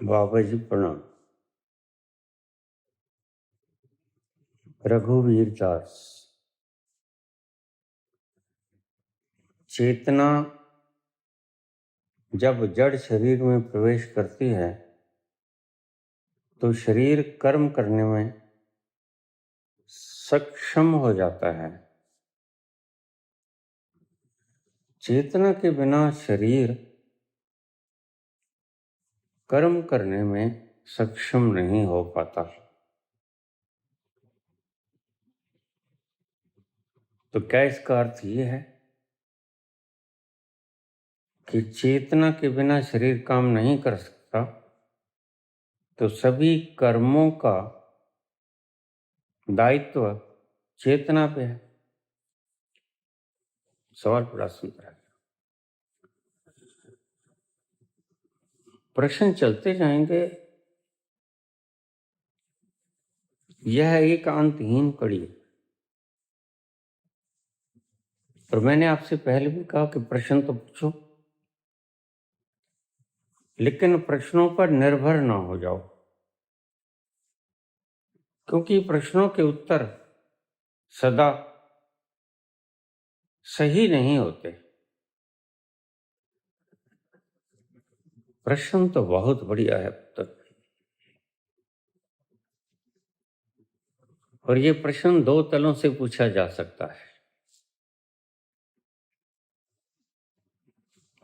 बाबा जी प्रणाम। रघुवीर दास। चेतना जब जड़ शरीर में प्रवेश करती है तो शरीर कर्म करने में सक्षम हो जाता है। चेतना के बिना शरीर कर्म करने में सक्षम नहीं हो पाता। तो क्या इसका अर्थ ये है कि चेतना के बिना शरीर काम नहीं कर सकता, तो सभी कर्मों का दायित्व चेतना पे है? सवाल बड़ा सुंदर है। प्रश्न चलते जाएंगे। यह एक अंतहीन कड़ी है। और मैंने आपसे पहले भी कहा कि प्रश्न तो पूछो, लेकिन प्रश्नों पर निर्भर ना हो जाओ, क्योंकि प्रश्नों के उत्तर सदा सही नहीं होते। प्रश्न तो बहुत बढ़िया है पुत्र, और ये प्रश्न दो तलों से पूछा जा सकता है।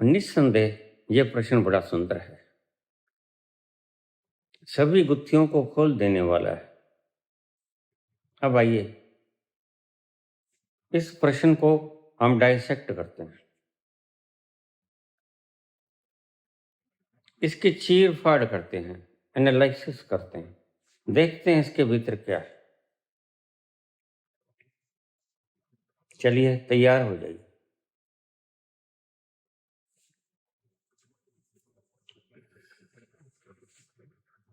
निस्संदेह ये प्रश्न बड़ा सुंदर है, सभी गुत्थियों को खोल देने वाला है। अब आइए इस प्रश्न को हम डाइसेक्ट करते हैं, इसकी चीर फाड़ करते हैं, एनालिसिस करते हैं, देखते हैं इसके भीतर क्या है। चलिए तैयार हो जाइए।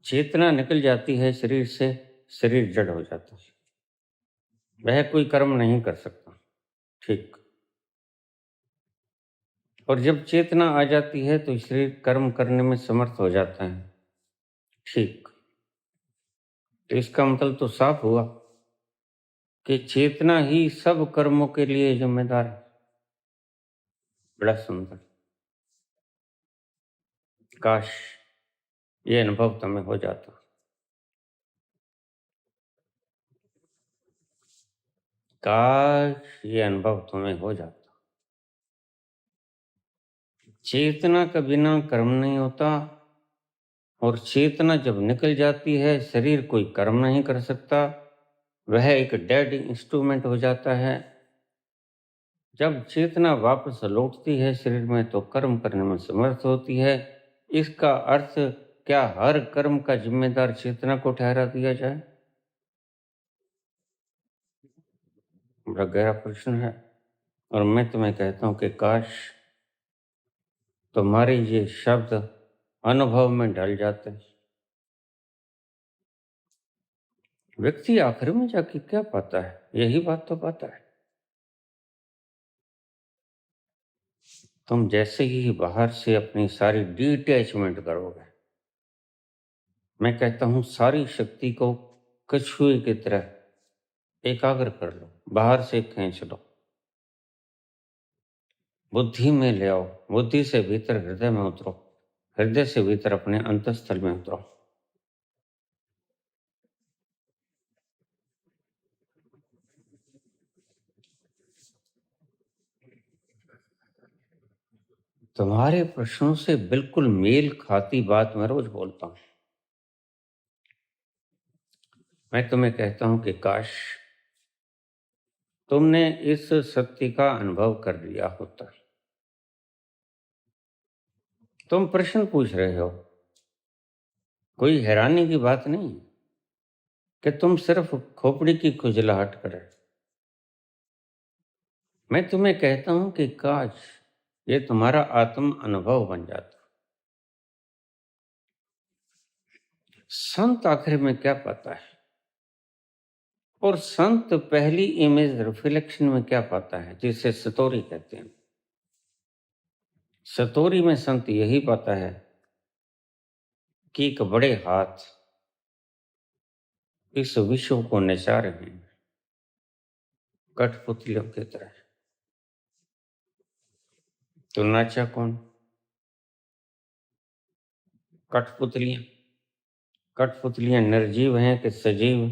चेतना निकल जाती है शरीर से, शरीर जड़ हो जाता है, वह कोई कर्म नहीं कर सकता। ठीक। और जब चेतना आ जाती है तो शरीर कर्म करने में समर्थ हो जाता है। ठीक। तो इसका मतलब तो साफ हुआ कि चेतना ही सब कर्मों के लिए जिम्मेदार है। बड़ा सुंदर। काश ये अनुभव तुम्हें हो जाता। काश ये अनुभव तुम्हें हो जाता। चेतना के बिना कर्म नहीं होता, और चेतना जब निकल जाती है शरीर कोई कर्म नहीं कर सकता, वह एक डेड इंस्ट्रूमेंट हो जाता है। जब चेतना वापस लौटती है शरीर में तो कर्म करने में समर्थ होती है। इसका अर्थ क्या हर कर्म का जिम्मेदार चेतना को ठहरा दिया जाए? बड़ा गहरा प्रश्न है, और मैं तुम्हें कहता हूं कि काश तुम्हारे ये शब्द अनुभव में ढल जाते। व्यक्ति आखिर में जाके क्या पाता है? यही बात तो पाता है। तुम जैसे ही बाहर से अपनी सारी डिटैचमेंट करोगे, मैं कहता हूं सारी शक्ति को कछुए की तरह एकाग्र कर लो, बाहर से खींच लो, बुद्धि में ले आओ, बुद्धि से भीतर हृदय में उतरो, हृदय से भीतर अपने अंतस्थल में उतरो। तुम्हारे प्रश्नों से बिल्कुल मेल खाती बात मैं रोज बोलता हूं। मैं तुम्हें कहता हूं कि काश तुमने इस सत्य का अनुभव कर लिया होता। तुम प्रश्न पूछ रहे हो, कोई हैरानी की बात नहीं कि तुम सिर्फ खोपड़ी की खुजलाहट करे। मैं तुम्हें कहता हूं कि काश ये तुम्हारा आत्म अनुभव बन जाता। संत आखिर में क्या पाता है? और संत पहली इमेज रिफ्लेक्शन में क्या पाता है, जिसे सतोरी कहते हैं। सतोरी में संत यही पाता है कि एक बड़े हाथ इस विश्व को नचा रहे हैं कठपुतलियों की तरह। तो नाचा कौन? कठपुतलियां। कठपुतलियां निर्जीव हैं कि सजीव?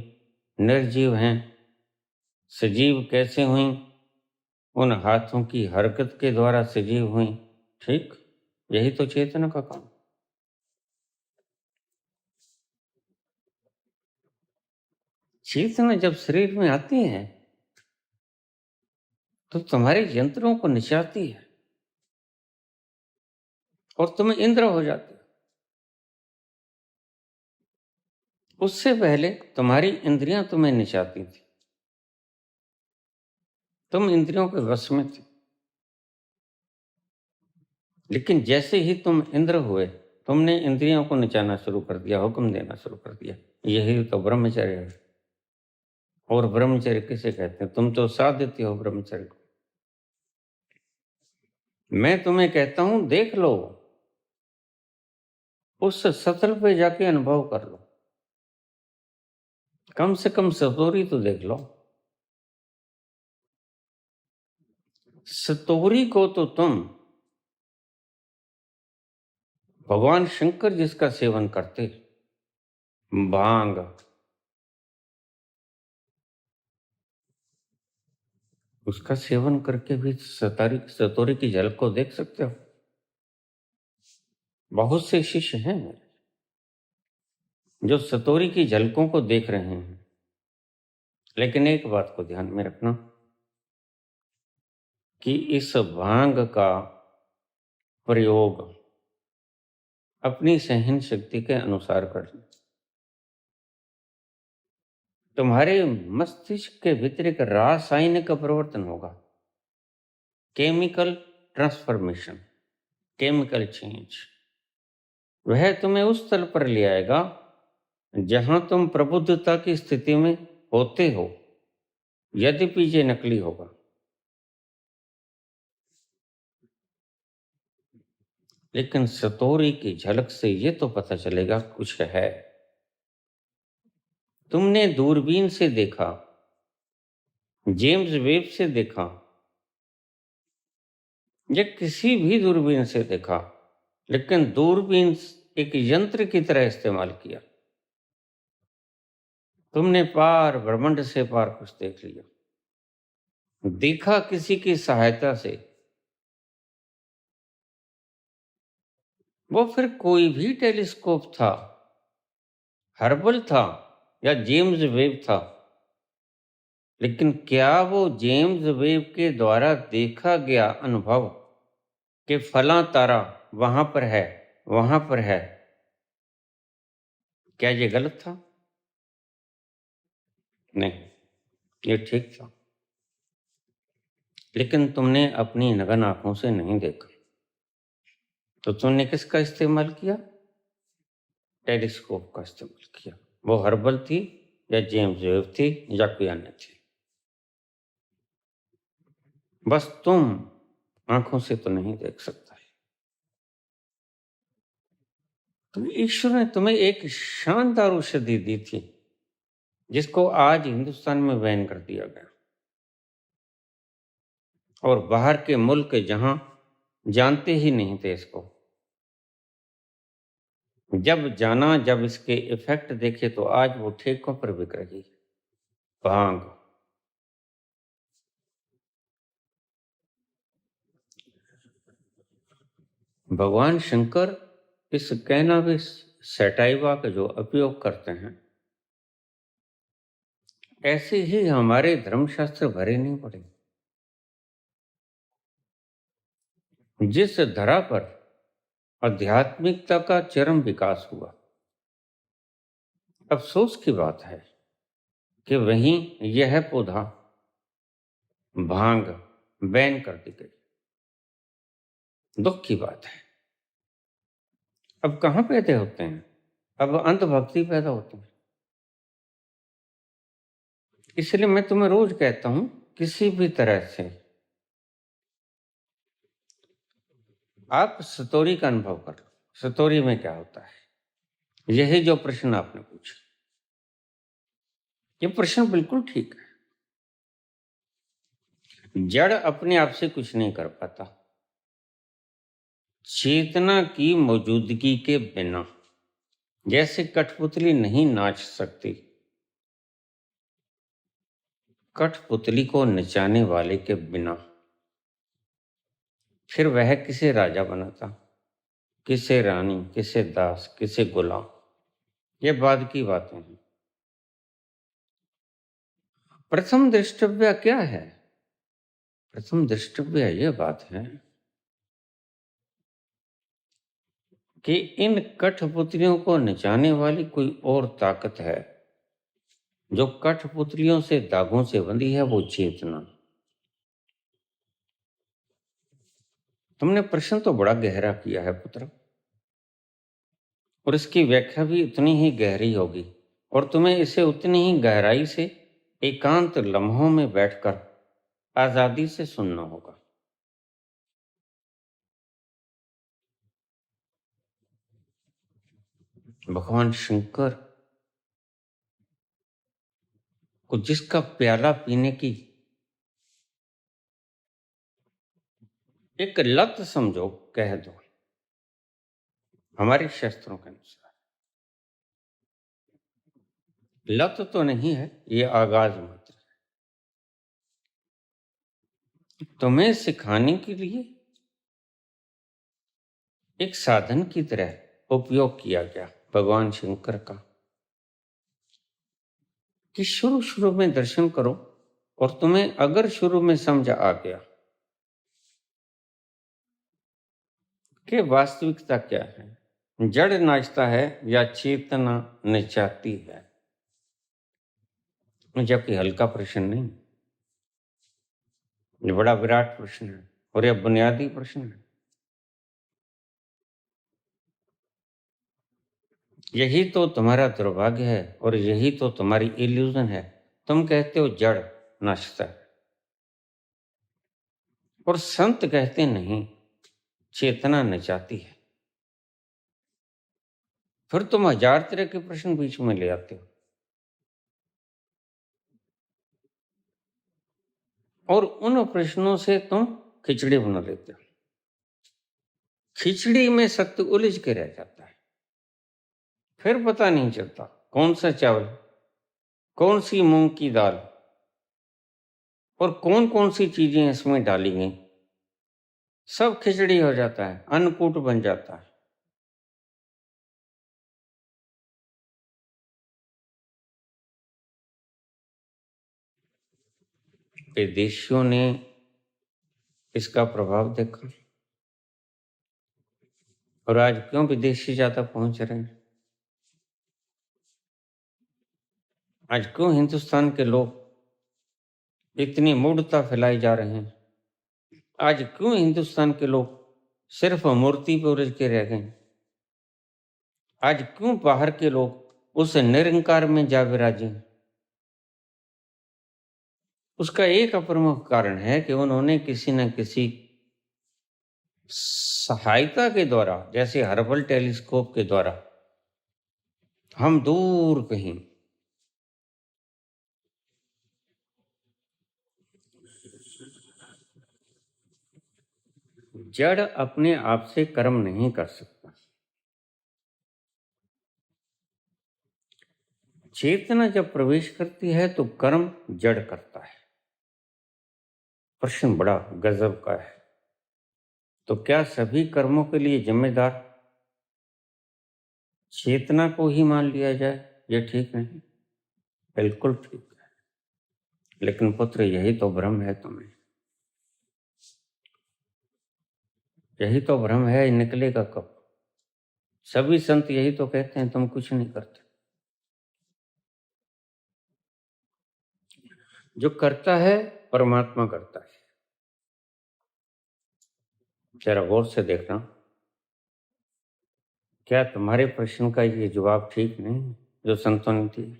निर्जीव हैं। सजीव कैसे हुई? उन हाथों की हरकत के द्वारा सजीव हुई। ठीक, यही तो चेतना का काम। चेतना जब शरीर में आती है तो तुम्हारे यंत्रों को नचाती है और तुम्हें इंद्र हो जाती है। उससे पहले तुम्हारी इंद्रियां तुम्हें नचाती थी, तुम इंद्रियों के वश में थे। लेकिन जैसे ही तुम इंद्र हुए, तुमने इंद्रियों को नचाना शुरू कर दिया, हुक्म देना शुरू कर दिया। यही तो ब्रह्मचर्य है। और ब्रह्मचर्य किसे कहते हैं? तुम तो साथ देते हो ब्रह्मचर्य को। मैं तुम्हें कहता हूं, देख लो, उस सतल पे जाके अनुभव कर लो। कम से कम सतोरी तो देख लो। सतोरी को तो तुम भगवान शंकर जिसका सेवन करते, भांग, उसका सेवन करके भी सतोरी की झलक को देख सकते हो। बहुत से शिष्य हैं मेरे जो सतोरी की झलकों को देख रहे हैं। लेकिन एक बात को ध्यान में रखना कि इस भांग का प्रयोग अपनी सहन शक्ति के अनुसार करना। तुम्हारे मस्तिष्क के भीतर एक रासायनिक परिवर्तन होगा, केमिकल ट्रांसफॉर्मेशन, केमिकल चेंज। वह तुम्हें उस तल पर ले आएगा जहां तुम प्रबुद्धता की स्थिति में होते हो, यद्यपि ये नकली होगा। लेकिन सतोरी की झलक से ये तो पता चलेगा कुछ है। तुमने दूरबीन से देखा, जेम्स वेब से देखा, या किसी भी दूरबीन से देखा, लेकिन दूरबीन एक यंत्र की तरह इस्तेमाल किया। तुमने पार ब्रह्मांड से पार कुछ देख लिया, देखा किसी की सहायता से। वो फिर कोई भी टेलीस्कोप था, हर्बल था या जेम्स वेब था, लेकिन क्या वो जेम्स वेब के द्वारा देखा गया अनुभव कि फला तारा वहां पर है, वहां पर है, क्या ये गलत था? नहीं, ये ठीक था। लेकिन तुमने अपनी नग्न आंखों से नहीं देखा, तो तुमने किसका इस्तेमाल किया? टेलीस्कोप का इस्तेमाल किया। वो हर्बल थी या जेम्स वेब थी या कोई अन्य थी। बस तुम आंखों से तो नहीं देख सकता है। तो ईश्वर ने तुम्हें एक शानदार औषधि दी थी जिसको आज हिंदुस्तान में बैन कर दिया गया, और बाहर के मुल्क जहां जानते ही नहीं थे इसको, जब जाना, जब इसके इफेक्ट देखे, तो आज वो ठेकों पर बिक रही है, भांग। भगवान शंकर इस कैनाबिस सैटाइवा का जो उपयोग करते हैं, ऐसे ही हमारे धर्मशास्त्र भरे नहीं पड़े। जिस धरा पर आध्यात्मिकता का चरम विकास हुआ, अफसोस की बात है कि वहीं यह पौधा भांग बैन कर दी गई। दुख की बात है। अब कहाँ पैदा होते हैं? अब अंधभक्ति पैदा होती है। इसलिए मैं तुम्हें रोज कहता हूं, किसी भी तरह से आप सतोरी का अनुभव कर लो। सतोरी में क्या होता है, यही जो प्रश्न आपने पूछा, ये प्रश्न बिल्कुल ठीक है। जड़ अपने आप से कुछ नहीं कर पाता, चेतना की मौजूदगी के बिना, जैसे कठपुतली नहीं नाच सकती, कठपुतली को नचाने वाले के बिना फिर वह किसे राजा बनाता, किसे रानी, किसे दास, किसे गुलाम। ये बाद की बातें हैं। प्रथम दृष्टव्य क्या है? प्रथम दृष्टव्य यह बात है कि इन कठपुतलियों को नचाने वाली कोई और ताकत है। जो कठपुतलियों से दागों से बंधी है वो चेतना। तुमने प्रश्न तो बड़ा गहरा किया है पुत्र, और इसकी व्याख्या भी उतनी ही गहरी होगी, और तुम्हें इसे उतनी ही गहराई से एकांत लम्हों में बैठकर आजादी से सुनना होगा। भगवान शंकर को जिसका प्याला पीने की एक लत समझो, कह दो, हमारे शास्त्रों के अनुसार लत तो नहीं है, ये आगाज मात्र है। तुम्हें सिखाने के लिए एक साधन की तरह उपयोग किया गया भगवान शंकर का, कि शुरू शुरू में दर्शन करो, और तुम्हें अगर शुरू में समझ आ गया कि वास्तविकता क्या है, जड़ नाचता है या चेतना नचाती है, जबकि हल्का प्रश्न नहीं, ये बड़ा विराट प्रश्न है और यह बुनियादी प्रश्न है। यही तो तुम्हारा दुर्भाग्य है और यही तो तुम्हारी इल्यूजन है। तुम कहते हो जड़ नाचता है, और संत कहते नहीं, चेतना नचाती है। फिर तुम हजार तरह के प्रश्न बीच में ले आते हो, और उन प्रश्नों से तुम खिचड़ी बना लेते हो। खिचड़ी में सत्य उलझ के रह जाता है, फिर पता नहीं चलता कौन सा चावल, कौन सी मूंग की दाल, और कौन कौन सी चीजें इसमें डाली गई। सब खिचड़ी हो जाता है, अन्नकूट बन जाता है। विदेशियों ने इसका प्रभाव देखा, और आज क्यों विदेशी ज्यादा पहुंच रहे हैं? आज क्यों हिंदुस्तान के लोग इतनी मूढ़ता फैलाई जा रहे हैं? आज क्यों हिंदुस्तान के लोग सिर्फ मूर्ति पर उलझ के रह गए? आज क्यों बाहर के लोग उस निरंकार में जा विराजे? उसका एक प्रमुख कारण है कि उन्होंने किसी न किसी सहायता के द्वारा, जैसे हर्बल टेलीस्कोप के द्वारा, हम दूर कहीं जड़ अपने आप से कर्म नहीं कर सकता। चेतना जब प्रवेश करती है तो कर्म जड़ करता है। प्रश्न बड़ा गजब का है। तो क्या सभी कर्मों के लिए जिम्मेदार चेतना को ही मान लिया जाए? ये ठीक नहीं, बिल्कुल ठीक है। लेकिन पुत्र, यही तो भ्रम है तुम्हें, यही तो भ्रम है, निकलेगा कब? सभी संत यही तो कहते हैं, तुम कुछ नहीं करते। जो करता है परमात्मा करता है। जरा गौर से देखना, क्या तुम्हारे प्रश्न का ये जवाब ठीक नहीं जो संतों ने दिया?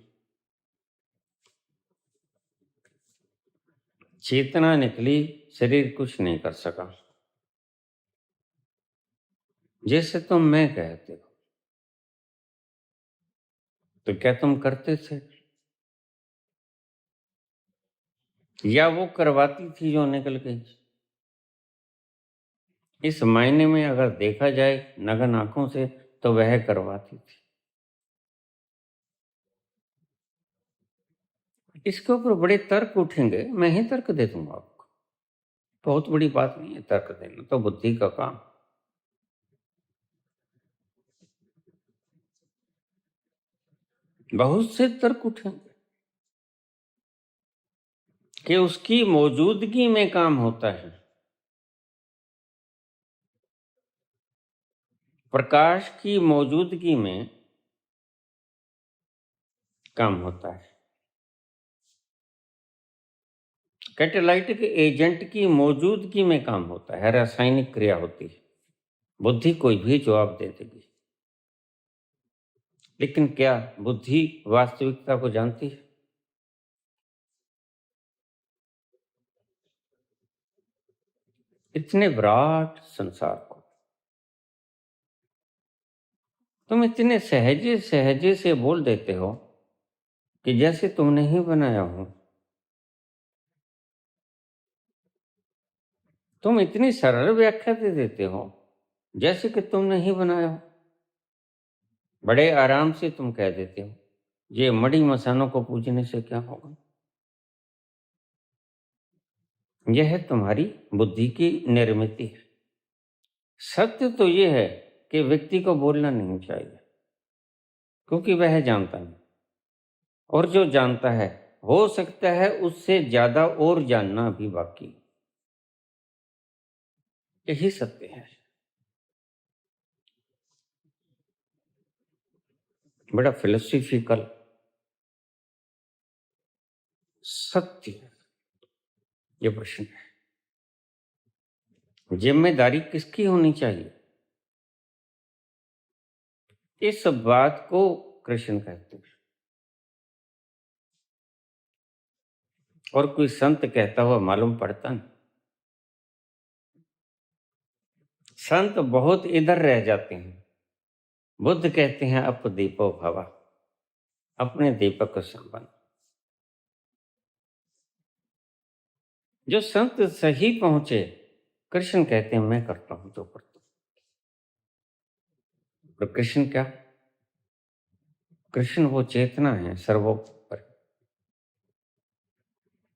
चेतना निकली, शरीर कुछ नहीं कर सका। जैसे तुम मैं कहते हो, तो क्या तुम करते थे? या वो करवाती थी जो निकल गई? इस मायने में अगर देखा जाए नग्न आंखों से, तो वह करवाती थी। इसके ऊपर बड़े तर्क उठेंगे, मैं ही तर्क दे दूंगा आपको। बहुत बड़ी बात नहीं है तर्क देना, तो बुद्धि का काम। बहुत से तर्क उठेंगे कि उसकी मौजूदगी में काम होता है। प्रकाश की मौजूदगी में काम होता है। कैटालाइटिक एजेंट की मौजूदगी में काम होता है, रासायनिक क्रिया होती है। बुद्धि कोई भी जवाब दे देगी, लेकिन क्या बुद्धि वास्तविकता को जानती है? इतने विराट संसार को तुम इतने सहजे सहजे से बोल देते हो कि जैसे तुमने ही बनाया हो। तुम इतनी सरल व्याख्या दे देते हो जैसे कि तुमने ही बनाया हो। बड़े आराम से तुम कह देते हो, ये मड़ी मसानों को पूजने से क्या होगा। यह तुम्हारी बुद्धि की निर्मिति है। सत्य तो यह है कि व्यक्ति को बोलना नहीं चाहिए, क्योंकि वह जानता नहीं, और जो जानता है हो सकता है उससे ज्यादा और जानना भी बाकी। यही सत्य है। बड़ा फिलोसॉफिकल सत्य है ये प्रश्न है। जिम्मेदारी किसकी होनी चाहिए, इस बात को कृष्ण कहते हैं। और कोई संत कहता हुआ मालूम पड़ता नहीं। संत बहुत इधर रह जाते हैं। बुद्ध कहते हैं अपदीपो भवा, अपने दीपक को संबंध। जो संत सही पहुंचे, कृष्ण कहते हैं मैं करता हूं जो करता हूं। और कृष्ण क्या? कृष्ण वो चेतना है सर्वोपरि,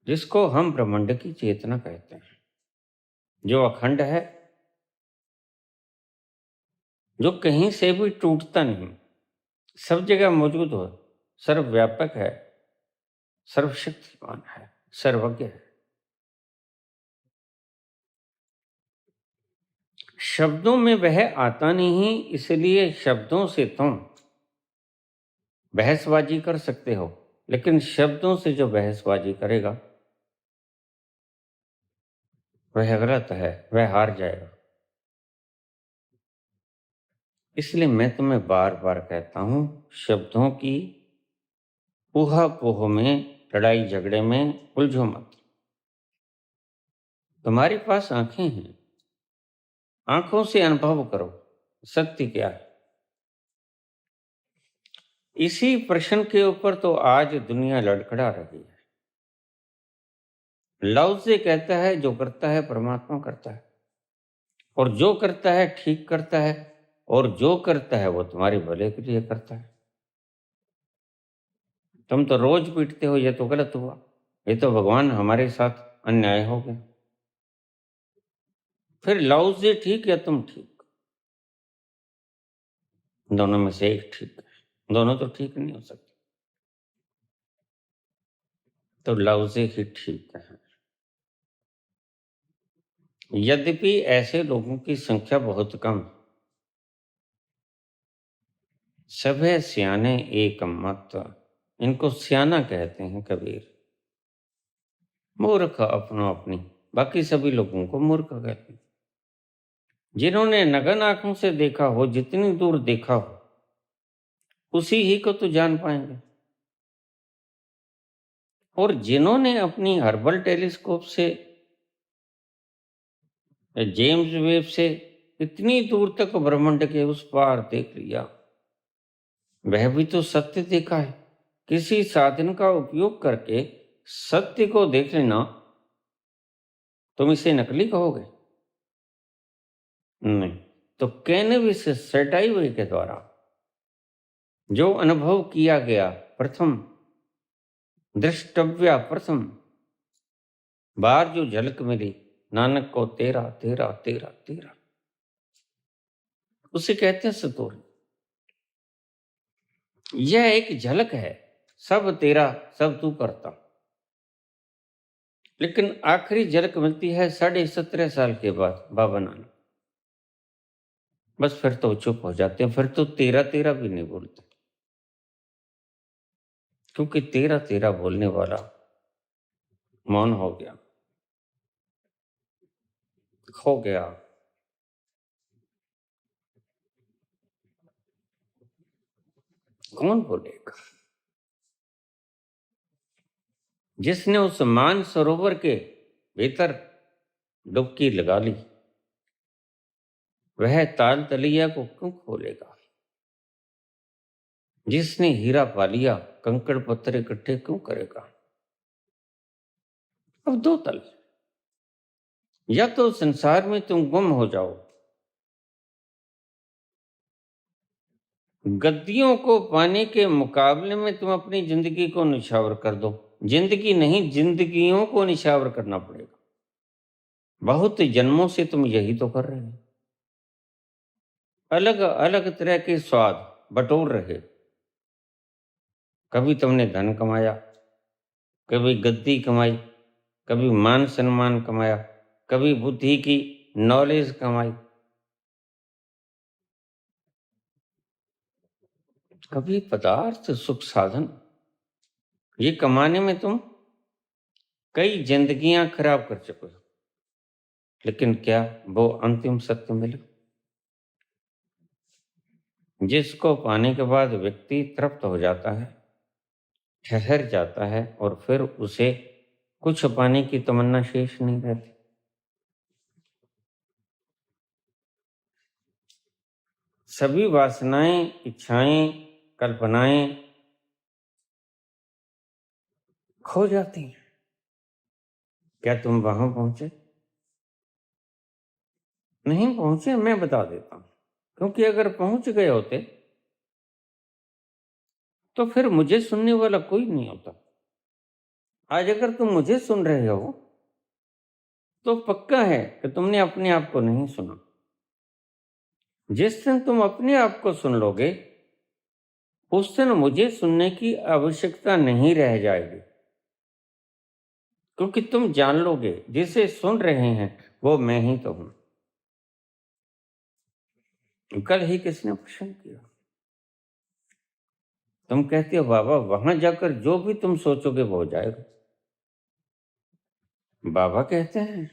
जिसको हम ब्रह्मांड की चेतना कहते हैं, जो अखंड है, जो कहीं से भी टूटता नहीं, सब जगह मौजूद हो, सर्वव्यापक है, सर्वशक्तिमान है, सर्वज्ञ है। शब्दों में वह आता नहीं, इसलिए शब्दों से तुम बहसबाजी कर सकते हो, लेकिन शब्दों से जो बहसबाजी करेगा वह गलत है, वह हार जाएगा। इसलिए मैं तुम्हें बार बार कहता हूं, शब्दों की ऊहापोह में, लड़ाई झगड़े में उलझो मत। तुम्हारे पास आंखें हैं, आंखों से अनुभव करो सत्य क्या है। इसी प्रश्न के ऊपर तो आज दुनिया लड़खड़ा रही है। लाओ से कहता है जो करता है परमात्मा करता है, और जो करता है ठीक करता है, और जो करता है वो तुम्हारे भले के लिए करता है। तुम तो रोज पीटते हो, ये तो गलत हुआ, ये तो भगवान हमारे साथ अन्याय हो गया। फिर लाओ से ठीक या तुम ठीक, दोनों में से एक ठीक है। दोनों तो ठीक नहीं हो सकते, तो लाओ से ही ठीक है। यद्यपि ऐसे लोगों की संख्या बहुत कम, सभे सियाने एक मत, इनको सियाना कहते हैं कबीर। मूर्ख अपनो अपनी, बाकी सभी लोगों को मूर्ख कहते हैं। जिन्होंने नग्न आंखों से देखा हो, जितनी दूर देखा हो, उसी ही को तो जान पाएंगे। और जिन्होंने अपनी हर्बल टेलीस्कोप से या जेम्स वेब से इतनी दूर तक ब्रह्मांड के उस पार देख लिया, वह भी तो सत्य देखा है। किसी साधन का उपयोग करके सत्य को देख लेना, तुम इसे नकली कहोगे? नहीं। तो कैनविस सटाइवे के द्वारा जो अनुभव किया गया, प्रथम दृष्टव्या, प्रथम बार जो झलक मिली नानक को, तेरा तेरा तेरा तेरा, उसे कहते हैं सतोरी। यह एक झलक है, सब तेरा, सब तू करता। लेकिन आखिरी झलक मिलती है 17.5 साल के बाद बाबा नानक। बस फिर तो चुप हो जाते हैं, फिर तो तेरा तेरा भी नहीं बोलते, क्योंकि तेरा तेरा बोलने वाला मौन हो गया, खो गया। कौन बोलेगा? जिसने उस मान सरोवर के भीतर डुबकी लगा ली, वह ताल तलिया को क्यों खोलेगा? जिसने हीरा पा लिया, कंकड़ पत्थर इकट्ठे क्यों करेगा? अब दो तल, या तो संसार में तुम गुम हो जाओ, गद्दियों को पाने के मुकाबले में तुम अपनी जिंदगी को निछावर कर दो। जिंदगी नहीं, जिंदगियों को निछावर करना पड़ेगा। बहुत जन्मों से तुम यही तो कर रहे हो, अलग अलग तरह के स्वाद बटोर रहे। कभी तुमने धन कमाया, कभी गद्दी कमाई, कभी मान सम्मान कमाया, कभी बुद्धि की नॉलेज कमाई, कभी पदार्थ सुख साधन। ये कमाने में तुम कई जिंदगियां खराब कर चुके हो, लेकिन क्या वो अंतिम सत्य मिला जिसको पाने के बाद व्यक्ति तृप्त हो जाता है, ठहर जाता है, और फिर उसे कुछ पाने की तमन्ना शेष नहीं रहती? सभी वासनाएं, इच्छाएं, कल्पनाएं खो जाती हैं। क्या तुम वहां पहुंचे? नहीं पहुंचे, मैं बता देता हूं। क्योंकि अगर पहुंच गए होते तो फिर मुझे सुनने वाला कोई नहीं होता। आज अगर तुम मुझे सुन रहे हो तो पक्का है कि तुमने अपने आप को नहीं सुना। जिस दिन तुम अपने आप को सुन लोगे, उस दिन मुझे सुनने की आवश्यकता नहीं रह जाएगी, क्योंकि तुम जान लोगे जिसे सुन रहे हैं वो मैं ही तो हूं। कल ही किसने प्रश्न किया, तुम कहते हो बाबा वहां जाकर जो भी तुम सोचोगे वो हो जाएगा। बाबा कहते हैं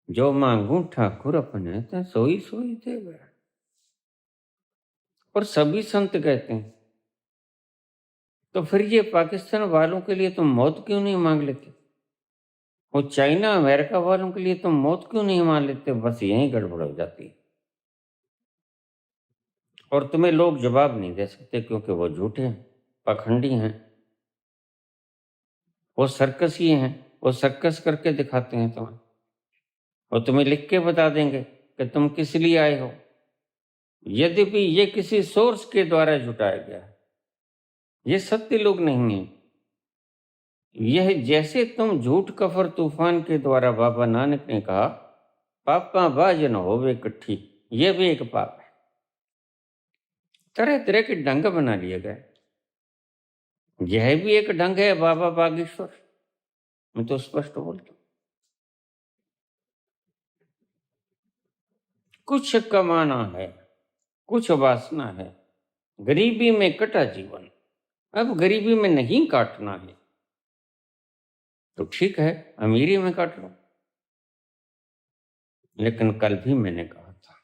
जो मांगू ठाकुर अपने तो सोई सोई देगा। और सभी संत कहते हैं, तो फिर ये पाकिस्तान वालों के लिए तुम मौत क्यों नहीं मांग लेते? वो चाइना अमेरिका वालों के लिए तुम मौत क्यों नहीं मान लेते? बस यही गड़बड़ हो जाती है। और तुम्हें लोग जवाब नहीं दे सकते, क्योंकि वो झूठे हैं, पाखंडी हैं, वो सर्कसी हैं, वो सर्कस करके दिखाते हैं तुम्हें। और तुम्हें लिख के बता देंगे कि तुम किस लिए आए हो, यद्यपि ये किसी सोर्स के द्वारा जुटाया गया है। ये सत्य लोग नहीं हैं। यह जैसे तुम झूठ कफर तूफान के द्वारा बाबा नानक ने कहा पापा बाजन होवे इकट्ठी, यह भी एक पाप है। तरह तरह के ढंग बना लिए गए। यह भी एक ढंग है बाबा बागेश्वर, मैं तो स्पष्ट बोलता हूं। कुछ कमाना है, कुछ वासना है, गरीबी में कटा जीवन, अब गरीबी में नहीं काटना है तो ठीक है, अमीरी में काट लो। लेकिन कल भी मैंने कहा था,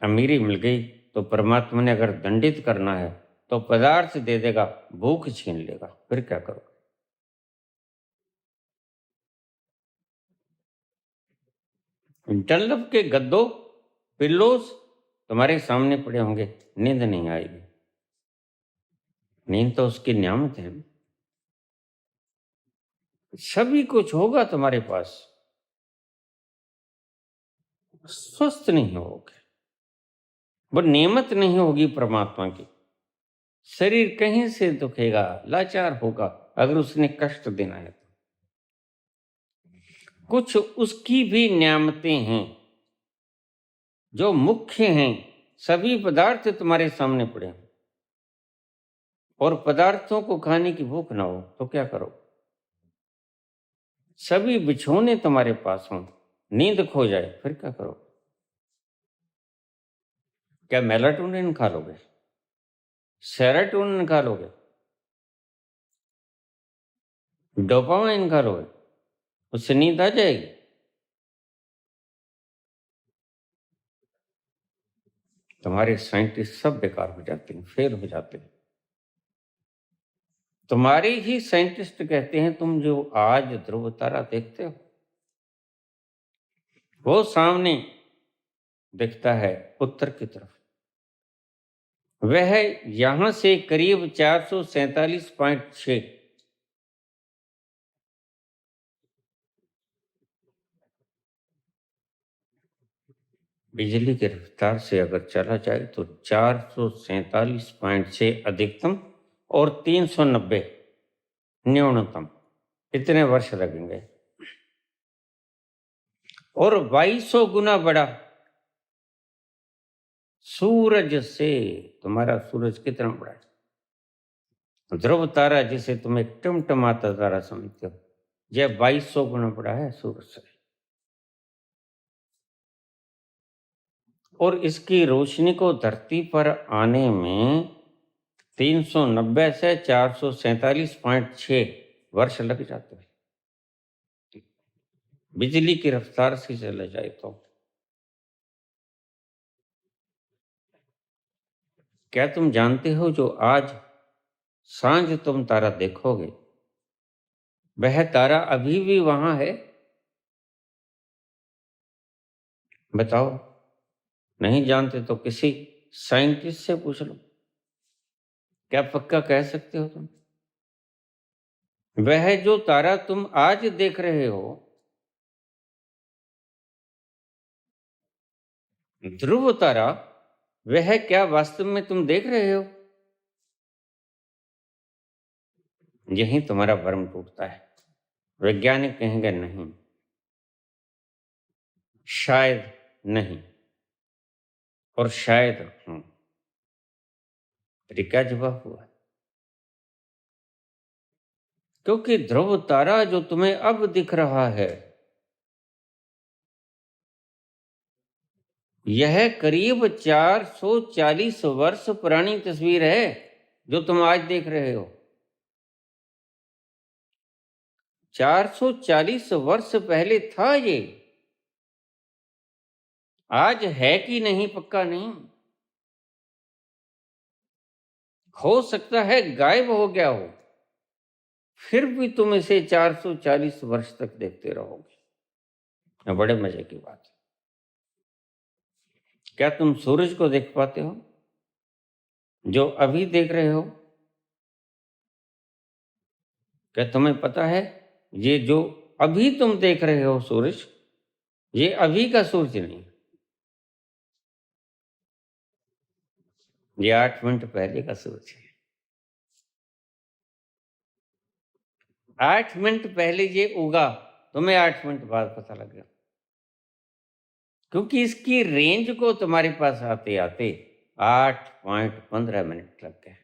अमीरी मिल गई तो परमात्मा ने अगर दंडित करना है तो पदार्थ दे देगा, भूख छीन लेगा, फिर क्या करो? डनलप के गद्दों, पिल्लोस तुम्हारे सामने पड़े होंगे, नींद नहीं आएगी। नींद तो उसकी नियामत है। सभी कुछ होगा तुम्हारे पास, स्वस्थ नहीं होगे, वो नेमत नहीं होगी परमात्मा की। शरीर कहीं से दुखेगा, लाचार होगा अगर उसने कष्ट देना है तो। कुछ उसकी भी नियामतें हैं जो मुख्य हैं। सभी पदार्थ तुम्हारे सामने पड़े हैं और पदार्थों को खाने की भूख ना हो तो क्या करो? सभी बिछौने तुम्हारे पास हों, नींद खो जाए, फिर क्या करो? क्या मेलाटोनिन खा लोगे? सेरोटोनिन खा लोगे? डोपामाइन खा लोगे? उससे नींद आ जाएगी? तुम्हारे साइंटिस्ट सब बेकार हो जाते हैं, फेल हो जाते हैं। तुम्हारे ही साइंटिस्ट कहते हैं तुम जो आज ध्रुव तारा देखते हो वो सामने दिखता है उत्तर की तरफ, वह यहां से करीब 447.6 बिजली की रफ्तार से अगर चला जाए तो 447.6 अधिकतम और 390 न्यूनतम, इतने वर्ष लगेंगे। और 2200 गुना बड़ा सूरज से। तुम्हारा सूरज कितना बड़ा है? ध्रुव तारा जिसे तुम एक टिमटिमाता तारा समझते हो, यह 2200 गुना बड़ा है सूरज से। और इसकी रोशनी को धरती पर आने में 390 से 447.6 वर्ष लग जाते हैं, बिजली की रफ्तार से चला जाए तो। क्या तुम जानते हो जो आज सांझ तुम तारा देखोगे वह तारा अभी भी वहां है? बताओ। नहीं जानते तो किसी साइंटिस्ट से पूछ लो। क्या पक्का कह सकते हो तुम? वह जो तारा तुम आज देख रहे हो, ध्रुव तारा, वह क्या वास्तव में तुम देख रहे हो? यही तुम्हारा भ्रम टूटता है। वैज्ञानिक कहेंगे नहीं, शायद नहीं, और शायद हाँ। क्या जवाब हुआ? क्योंकि ध्रुव तारा जो तुम्हें अब दिख रहा है यह करीब 440 वर्ष पुरानी तस्वीर है जो तुम आज देख रहे हो। 440 वर्ष पहले था ये, आज है कि नहीं पक्का नहीं। हो सकता है गायब हो गया हो, फिर भी तुम इसे 440 वर्ष तक देखते रहोगे। बड़े मजे की बात है। क्या तुम सूरज को देख पाते हो जो अभी देख रहे हो? क्या तुम्हें पता है ये जो अभी तुम देख रहे हो सूरज, ये अभी का सूरज नहीं, ये 8 मिनट पहले का सूरज है। 8 मिनट पहले ये उगा, तुम्हें 8 मिनट बाद पता लग गया, क्योंकि इसकी रेंज को तुम्हारे पास आते आते 8.15 मिनट लग गए।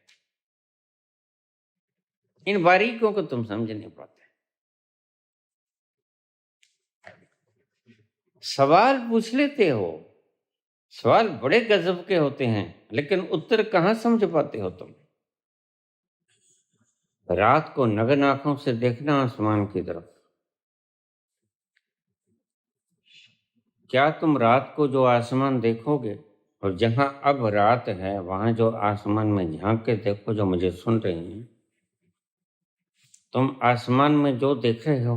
इन बारीकों को तुम समझ नहीं पाते। सवाल पूछ लेते हो, सवाल बड़े गजब के होते हैं, लेकिन उत्तर कहाँ समझ पाते हो तुम? रात को नग्न आंखों से देखना आसमान की तरफ। क्या तुम रात को जो आसमान देखोगे और जहां अब रात है वहां जो आसमान में झांक के देखो, जो मुझे सुन रही हैं, तुम आसमान में जो देख रहे हो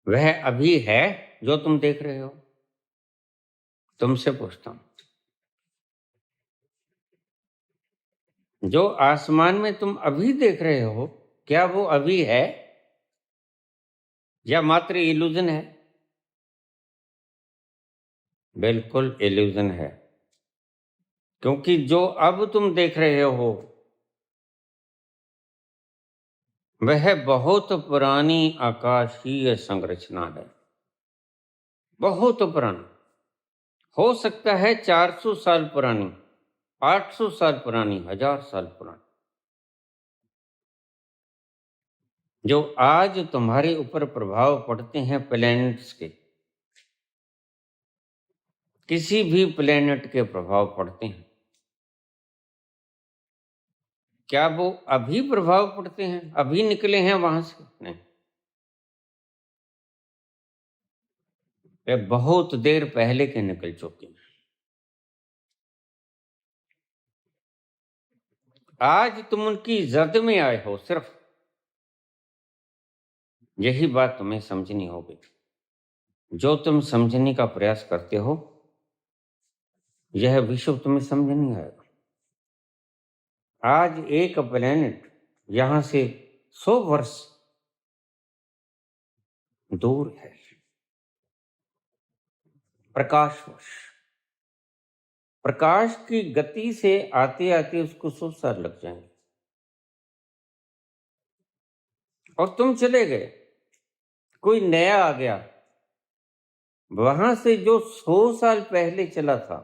वह अभी है जो तुम देख रहे हो? तुमसे पूछता हूं, जो आसमान में तुम अभी देख रहे हो क्या वो अभी है या मात्र इल्यूजन है? बिल्कुल इल्यूजन है, क्योंकि जो अब तुम देख रहे हो वह बहुत पुरानी आकाशीय संरचना है, बहुत पुरानी। हो सकता है 400 साल पुरानी, 800 साल पुरानी, 1000 साल पुरानी। जो आज तुम्हारे ऊपर प्रभाव पड़ते हैं प्लैनेट्स के, किसी भी प्लैनेट के प्रभाव पड़ते हैं, क्या वो अभी प्रभाव पड़ते हैं, अभी निकले हैं वहां से? नहीं, वे बहुत देर पहले के निकल चुके हैं। आज तुम उनकी जद में आए हो, सिर्फ यही बात तुम्हें समझनी होगी। जो तुम समझने का प्रयास करते हो यह विश्व तुम्हें समझ नहीं आएगा। आज एक प्लेनेट यहां से 100 वर्ष दूर है, प्रकाश वर्ष। प्रकाश की गति से आते आते उसको 100 साल लग जाएंगे, और तुम चले गए, कोई नया आ गया, वहां से जो 100 साल पहले चला था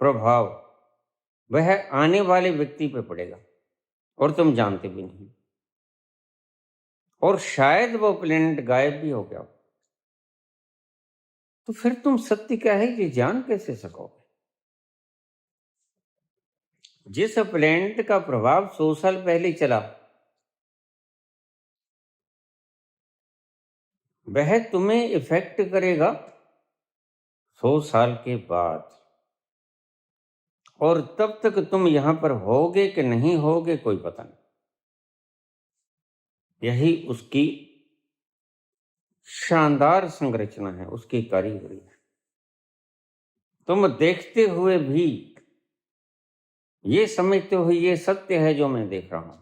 प्रभाव, वह आने वाले व्यक्ति पे पड़ेगा और तुम जानते भी नहीं, और शायद वो प्लेनेट गायब भी हो गया। तो फिर तुम सत्य क्या है ये जान कैसे सकोगे? जिस प्लेनेट का प्रभाव 100 साल पहले चला वह तुम्हें इफेक्ट करेगा 100 साल के बाद, और तब तक तुम यहां पर होगे कि नहीं होगे कोई पता नहीं। यही उसकी शानदार संरचना है, उसकी कारीगरी है। तुम देखते हुए भी ये समझते हो ये सत्य है जो मैं देख रहा हूं।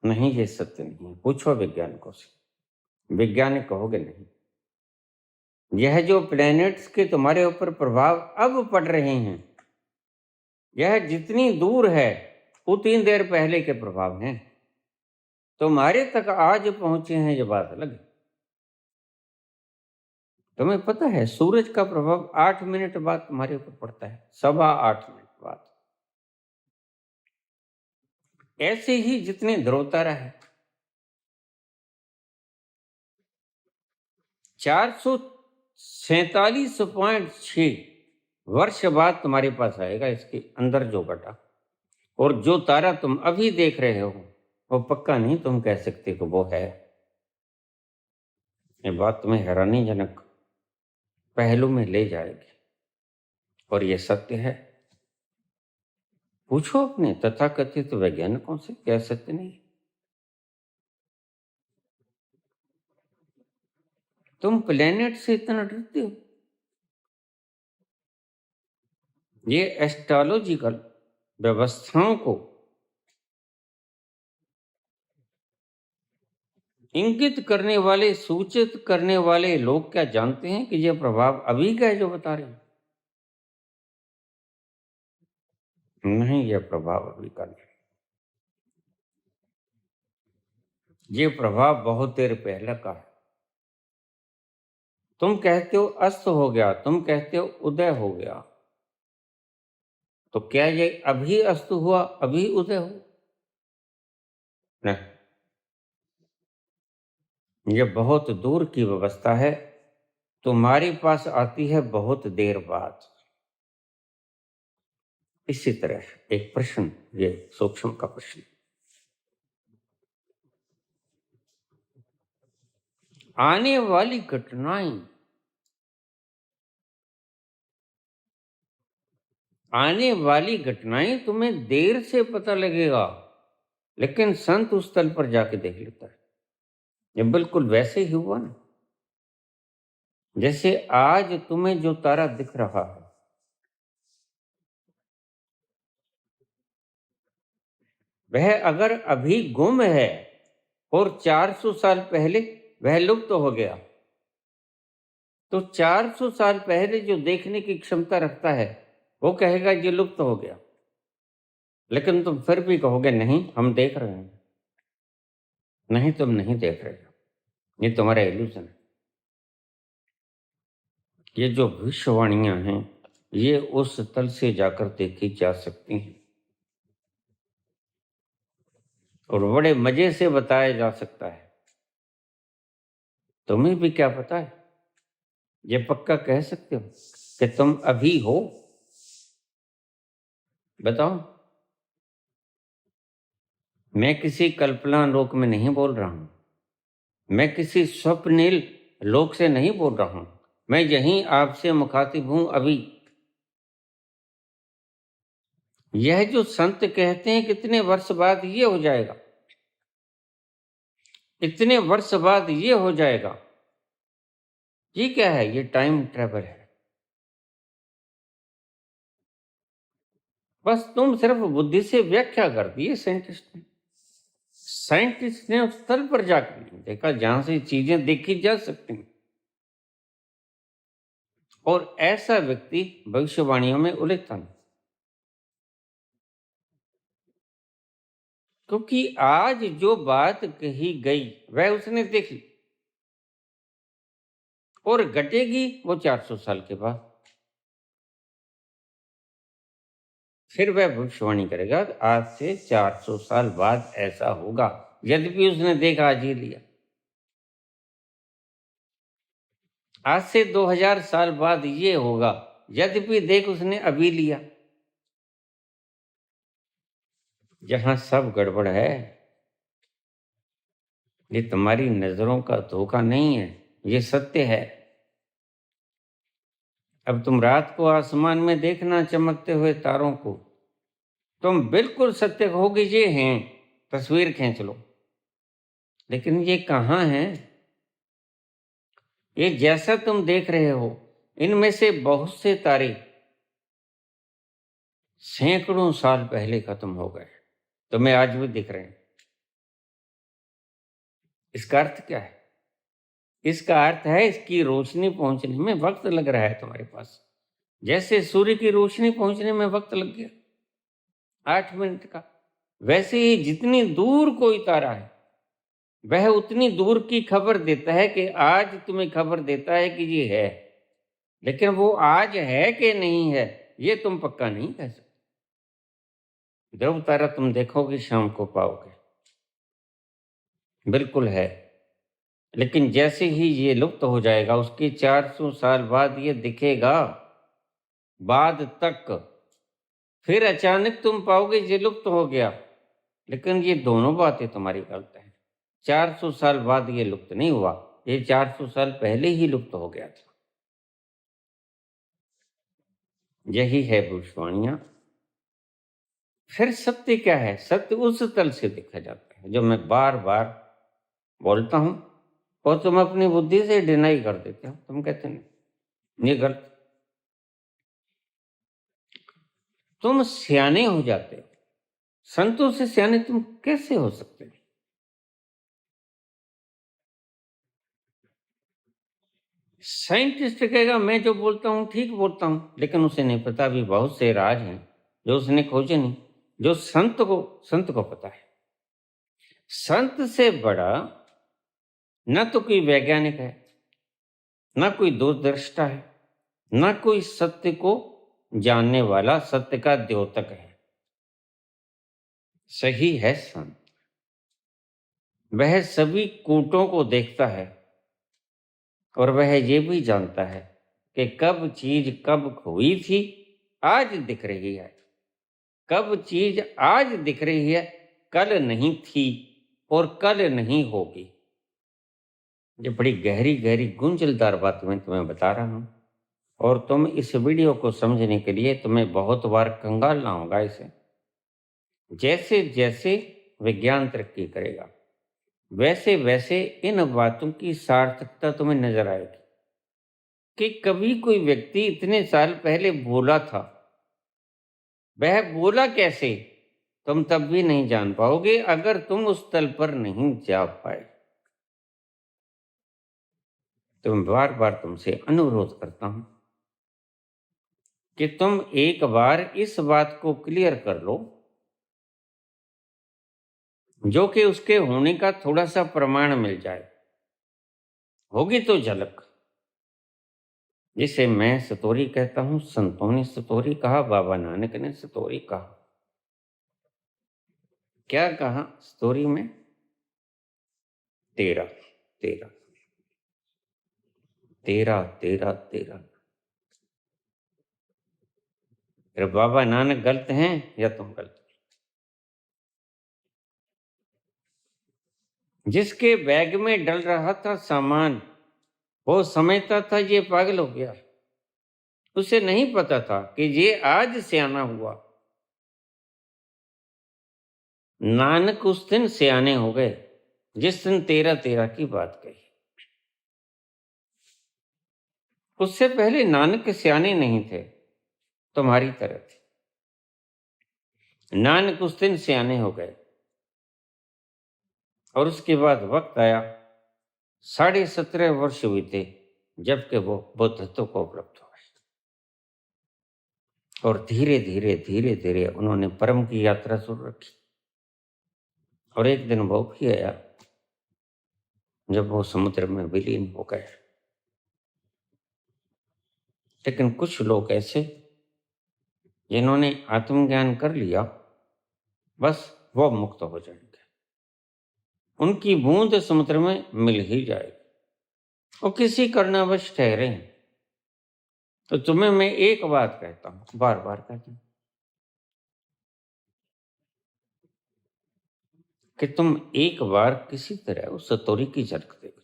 नहीं, ये सत्य नहीं है। पूछो वैज्ञानिकों से, वैज्ञानिक कहोगे नहीं। यह जो प्लैनेट्स के तुम्हारे ऊपर प्रभाव अब पड़ रहे हैं, यह जितनी दूर है उतनी देर पहले के प्रभाव हैं। तुम्हारे तक आज पहुंचे हैं ये बात अलग है। तुम्हें पता है सूरज का प्रभाव 8 मिनट बाद तुम्हारे ऊपर पड़ता है, 8.25 मिनट बाद। ऐसे ही जितने ध्रुव तारा है 447.6 वर्ष बाद तुम्हारे पास आएगा इसके अंदर जो घटा। और जो तारा तुम अभी देख रहे हो वो पक्का नहीं तुम कह सकते कि वो है। ये बात तुम्हें हैरानीजनक पहलू में ले जाएगी, और ये सत्य है। पूछो अपने तथाकथित वैज्ञानिकों से, क्या सत्य नहीं? तुम प्लेनेट से इतना डरते हो? ये एस्ट्रोलॉजिकल व्यवस्थाओं को इंगित करने वाले, सूचित करने वाले लोग क्या जानते हैं कि यह प्रभाव अभी का है जो बता रहे हैं? नहीं, यह प्रभाव अभी का नहीं, ये प्रभाव बहुत देर पहले का है। तुम कहते हो अस्त हो गया, तुम कहते हो उदय हो गया, तो क्या ये अभी अस्त हुआ अभी उदय हो? नहीं, ये बहुत दूर की व्यवस्था है, तुम्हारे पास आती है बहुत देर बाद। इसी तरह एक प्रश्न, ये सूक्ष्म का प्रश्न, आने वाली घटनाएं आने वाली घटनाएं तुम्हें देर से पता लगेगा, लेकिन संत उस तल पर जाके देख लेता है। ये बिल्कुल वैसे ही हुआ ना, जैसे आज तुम्हें जो तारा दिख रहा है, वह अगर अभी गुम है और 400 साल पहले वह लुप्त हो गया, तो 400 साल पहले जो देखने की क्षमता रखता है वो कहेगा ये लुप्त हो गया, लेकिन तुम फिर भी कहोगे नहीं हम देख रहे हैं। नहीं, तुम नहीं देख रहे हो, ये तुम्हारा इल्यूजन है। ये जो भविष्यवाणियां हैं ये उस तल से जाकर देखी जा सकती हैं और बड़े मजे से बताया जा सकता है। तुम्हें भी क्या पता है, ये पक्का कह सकते हो कि तुम अभी हो? बताओ। मैं किसी कल्पना लोक में नहीं बोल रहा हूं, मैं किसी स्वप्निल लोक से नहीं बोल रहा हूं, मैं यहीं आपसे मुखातिब हूं अभी। यह जो संत कहते हैं कितने वर्ष बाद ये हो जाएगा, इतने वर्ष बाद ये हो जाएगा, ये क्या है? ये टाइम ट्रेवल है। बस तुम सिर्फ बुद्धि से व्याख्या कर दी है साइंटिस्ट ने उस स्थल पर जाकर नहीं देखा जहां से चीजें देखी जा सकती हैं। और ऐसा व्यक्ति भविष्यवाणियों में उलझता नहीं, क्योंकि आज जो बात कही गई वह उसने देख ली और घटेगी वो 400 साल के बाद। फिर वह भविष्यवाणी करेगा आज से 400 साल बाद ऐसा होगा, यद्यपि उसने देखा आज ही लिया। आज से 2000 साल बाद ये होगा, यद्यपि देख उसने अभी लिया। जहां सब गड़बड़ है, ये तुम्हारी नजरों का धोखा नहीं है, ये सत्य है। अब तुम रात को आसमान में देखना चमकते हुए तारों को, तुम बिल्कुल सत्य कहोगे ये हैं, तस्वीर खींच लो। लेकिन ये कहाँ है? ये जैसा तुम देख रहे हो, इनमें से बहुत से तारे सैकड़ों साल पहले खत्म हो गए, तुम्हें आज भी दिख रहे हैं। इसका अर्थ क्या है? इसका अर्थ है इसकी रोशनी पहुंचने में वक्त लग रहा है तुम्हारे पास, जैसे सूर्य की रोशनी पहुंचने में वक्त लग गया 8 मिनट का। वैसे ही जितनी दूर कोई तारा है वह उतनी दूर की खबर देता है कि आज तुम्हें खबर देता है कि ये है, लेकिन वो आज है कि नहीं है ये तुम पक्का नहीं कह सकते। ध्रुव तारा तुम देखोगे शाम को पाओगे, बिल्कुल है, लेकिन जैसे ही ये लुप्त हो जाएगा उसके 400 साल बाद ये दिखेगा बाद तक, फिर अचानक तुम पाओगे ये लुप्त हो गया। लेकिन ये दोनों बातें तुम्हारी गलत है। 400 साल बाद ये लुप्त नहीं हुआ, ये 400 साल पहले ही लुप्त हो गया था। यही है भविष्यवाणियां। फिर सत्य क्या है? सत्य उस तल से देखा जाता है जो मैं बार बार बोलता हूं और तुम अपनी बुद्धि से डिनाई कर देते हो। तुम कहते नहीं, ये गलत। तुम सियाने हो जाते हो, संतों से सियाने तुम कैसे हो सकते हो? साइंटिस्ट कहेगा मैं जो बोलता हूं ठीक बोलता हूं, लेकिन उसे नहीं पता भी बहुत से राज हैं जो उसने खोजे नहीं, जो संत को पता है। संत से बड़ा न तो कोई वैज्ञानिक है, न कोई दूरदृष्टा है, न कोई सत्य को जानने वाला सत्य का द्योतक है। सही है संत, वह सभी कूटों को देखता है और वह ये भी जानता है कि कब चीज कब खोई थी आज दिख रही है, कब चीज आज दिख रही है कल नहीं थी और कल नहीं होगी। ये बड़ी गहरी गहरी गुंजलदार बात मैं तुम्हें बता रहा हूं। और तुम इस वीडियो को समझने के लिए तुम्हें बहुत बार कंगालना होगा इसे। जैसे जैसे विज्ञान तरक्की करेगा, वैसे वैसे इन बातों की सार्थकता तुम्हें नजर आएगी कि कभी कोई व्यक्ति इतने साल पहले बोला था, वह बोला कैसे, तुम तब भी नहीं जान पाओगे अगर तुम उस तल पर नहीं जा पाए। तो मैं बार बार तुमसे अनुरोध करता हूं कि तुम एक बार इस बात को क्लियर कर लो, जो कि उसके होने का थोड़ा सा प्रमाण मिल जाए, होगी तो झलक, जिसे मैं सतोरी कहता हूं। संतों ने सतोरी कहा, बाबा नानक ने सतोरी कहा। क्या कहा सतोरी में? तेरा तेरा तेरा तेरा तेरा। फिर बाबा नानक गलत हैं या तुम गलत? जिसके बैग में डल रहा था सामान, वो समझता था ये पागल हो गया। उसे नहीं पता था कि ये आज सियाना हुआ। नानक उस दिन सियाने हो गए जिस दिन तेरा तेरा की बात कही। उससे पहले नानक सियाने नहीं थे, तुम्हारी तरह थे। नानक उस दिन सियाने हो गए और उसके बाद वक्त आया, 17.5 वर्ष बीते, जबकि वो बुद्धत्व को उपलब्ध हुए। और धीरे धीरे धीरे धीरे उन्होंने परम की यात्रा शुरू रखी। और एक दिन वो भी आया जब वो समुद्र में विलीन हो गए। लेकिन कुछ लोग ऐसे जिन्होंने आत्मज्ञान कर लिया, बस वो मुक्त हो जाएंगे, उनकी बूंद समुद्र में मिल ही जाएगी। वो किसी कारणवश ठहरे हैं। तो तुम्हें मैं एक बात कहता हूं, बार बार कहता हूं, कि तुम एक बार किसी तरह उस सतोरी की झलक देखो।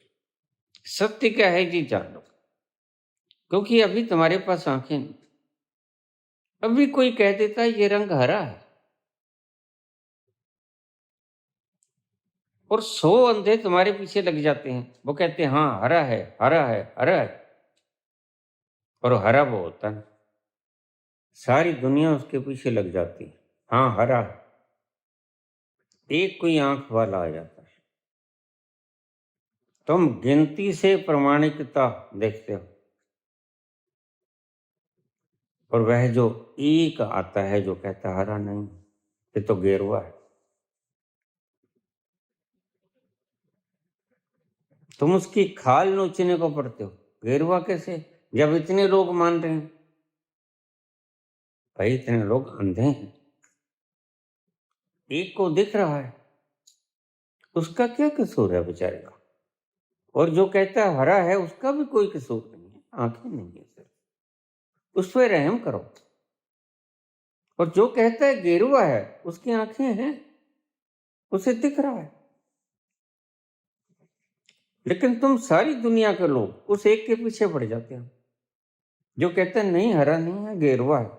सत्य क्या है जी जान लो, क्योंकि अभी तुम्हारे पास आंखें नहीं। अभी कोई कह देता है ये रंग हरा है, और 100 अंधे तुम्हारे पीछे लग जाते हैं। वो कहते हैं हाँ हरा है, हरा है, हरा है, और हरा वो होता है। सारी दुनिया उसके पीछे लग जाती है, हाँ हरा है। एक कोई आंख वाला आ जाता है। तुम गिनती से प्रमाणिकता देखते हो, और वह जो एक आता है जो कहता हरा नहीं, ये तो गेरुआ है। तुम उसकी खाल नोचने को पड़ते हो। गेरुआ कैसे, जब इतने लोग मान रहे हैं? भाई इतने लोग अंधे हैं, एक को दिख रहा है, उसका क्या कसूर है बेचारे का? और जो कहता है हरा है, उसका भी कोई कसूर नहीं है, आंखें नहीं है सिर्फ, उस पर रहम करो। और जो कहता है गेरुआ है, उसकी आंखें हैं, उसे दिख रहा है। लेकिन तुम सारी दुनिया के लोग उस एक के पीछे पड़ जाते हो जो कहते हैं नहीं हरा नहीं है, गेरुआ है,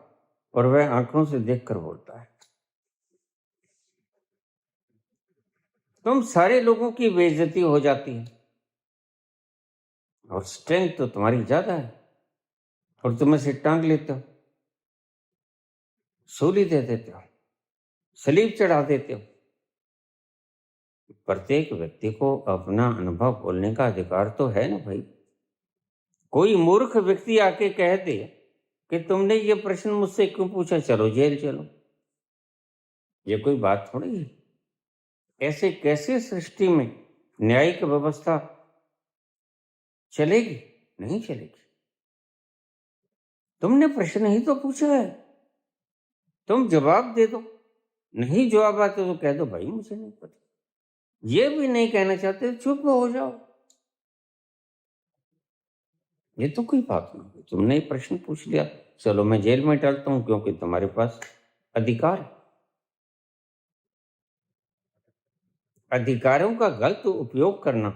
और वह आंखों से देखकर बोलता है। तुम सारे लोगों की बेइज्जती हो जाती है, और स्ट्रेंथ तो तुम्हारी ज्यादा है, और तुम इसे टांग लेते हो, सूली दे देते हो, सलीब चढ़ा देते हो। प्रत्येक व्यक्ति को अपना अनुभव बोलने का अधिकार तो है ना भाई। कोई मूर्ख व्यक्ति आके कह दे कि तुमने ये प्रश्न मुझसे क्यों पूछा, चलो जेल चलो, ये कोई बात थोड़ी है। ऐसे कैसे सृष्टि में न्यायिक व्यवस्था चलेगी? नहीं चलेगी। तुमने प्रश्न ही तो पूछा है, तुम जवाब दे दो। नहीं जवाब आते तो कह दो भाई मुझे नहीं पता। ये भी नहीं कहना चाहते तो चुप हो जाओ। ये तो कोई बात नहीं, तुमने प्रश्न पूछ लिया, चलो मैं जेल में डालता हूं क्योंकि तुम्हारे पास अधिकार है। अधिकारों का गलत उपयोग करना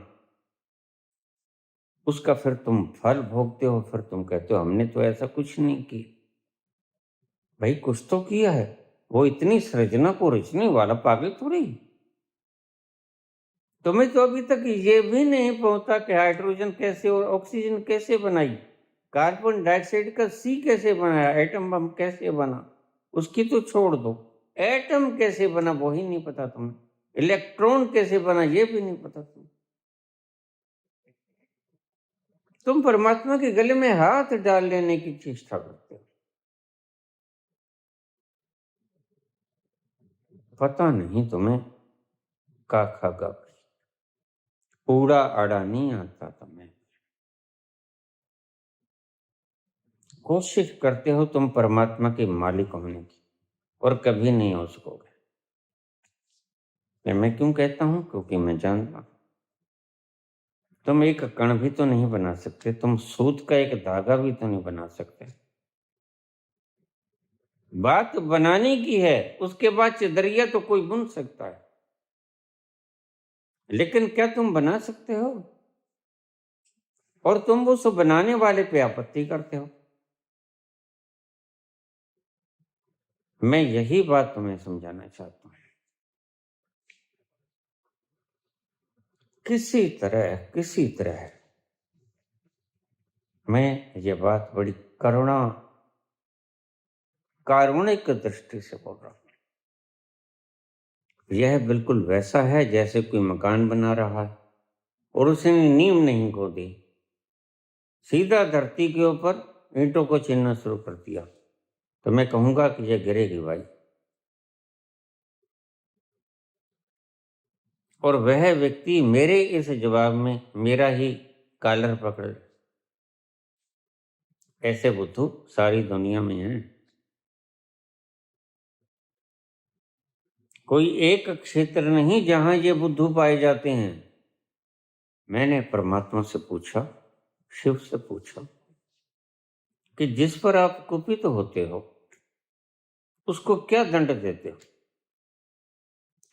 उसका फिर तुम फल भोगते हो, फिर तुम कहते हो हमने तो ऐसा कुछ नहीं किया। भाई कुछ तो किया है। वो इतनी सृजना को रचने वाला पागल थोड़ी। तुम्हें तो अभी तक ये भी नहीं पहुंचा कि हाइड्रोजन कैसे और ऑक्सीजन कैसे बनाई, कार्बन डाइऑक्साइड का सी कैसे बनाया, एटम बम कैसे बना, उसकी तो छोड़ दो। एटम कैसे बना वो ही नहीं पता तुम्हें, इलेक्ट्रॉन कैसे बना ये भी नहीं पता तुम्हें। तुम परमात्मा के गले में हाथ डाल लेने की चेष्टा करते हो। पता नहीं तुम्हें का खा गा ऊड़ा आड़ा नहीं आता तुम्हें। कोशिश करते हो तुम परमात्मा के मालिक होने की, और कभी नहीं हो सकोगे। मैं क्यों कहता हूं? क्योंकि मैं जानता हूं तुम एक कण भी तो नहीं बना सकते, तुम सूत का एक धागा भी तो नहीं बना सकते। बात बनाने की है, उसके बाद चदरिया तो कोई बुन सकता है, लेकिन क्या तुम बना सकते हो? और तुम उस बनाने वाले पे आपत्ति करते हो। मैं यही बात तुम्हें समझाना चाहता हूं। किसी तरह मैं ये बात बड़ी कारुणिक दृष्टि से बोल रहा हूं। यह बिल्कुल वैसा है जैसे कोई मकान बना रहा है और उसने नींव नहीं खोदी, सीधा धरती के ऊपर ईंटों को चीनना शुरू कर दिया, तो मैं कहूंगा कि यह गिरेगी भाई। और वह व्यक्ति मेरे इस जवाब में मेरा ही कॉलर पकड़, ऐसे बुद्धू सारी दुनिया में हैं। कोई एक क्षेत्र नहीं जहां ये बुद्धू पाए जाते हैं। मैंने परमात्मा से पूछा, शिव से पूछा कि जिस पर आप कुपित होते हो उसको क्या दंड देते हो?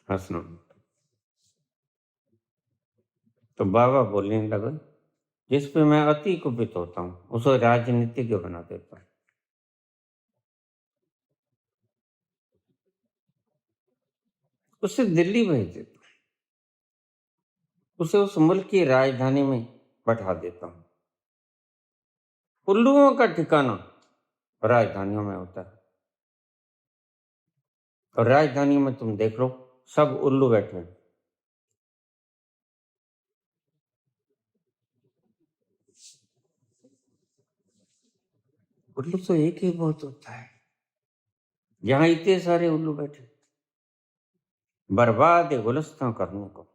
हंसना। तो बाबा बोलने लगे, जिस पे मैं अति कुपित होता हूं उसे राजनीतिज्ञ बना देता हूं। उसे दिल्ली भेज देता हूं, उसे उस मुल्क की राजधानी में बैठा देता हूं। उल्लुओं का ठिकाना राजधानियों में होता है, और राजधानी में तुम देख लो सब उल्लू बैठे हैं। उल्लू तो एक ही बहुत होता है, जहां इतने सारे उल्लू बैठे बर्बाद गुलस्तां करने को,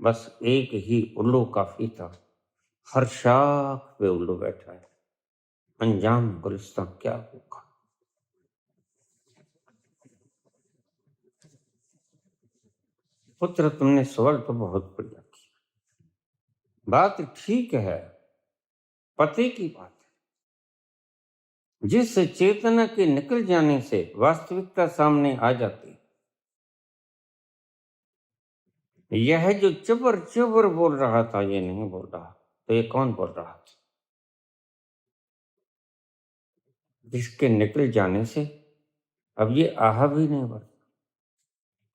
बस एक ही उल्लू काफी था। हर शाख पे उल्लू बैठा है, अंजाम गुलिस्तां क्या होगा? पुत्र तुमने सवाल तो बहुत बढ़िया किया। बात ठीक है, पते की बात है। जिस चेतना के निकल जाने से वास्तविकता सामने आ जाती, यह जो चबर चबर बोल रहा था ये नहीं बोल रहा, तो ये कौन बोल रहा था? जिसके निकल जाने से अब ये आहा भी नहीं बढ़ता,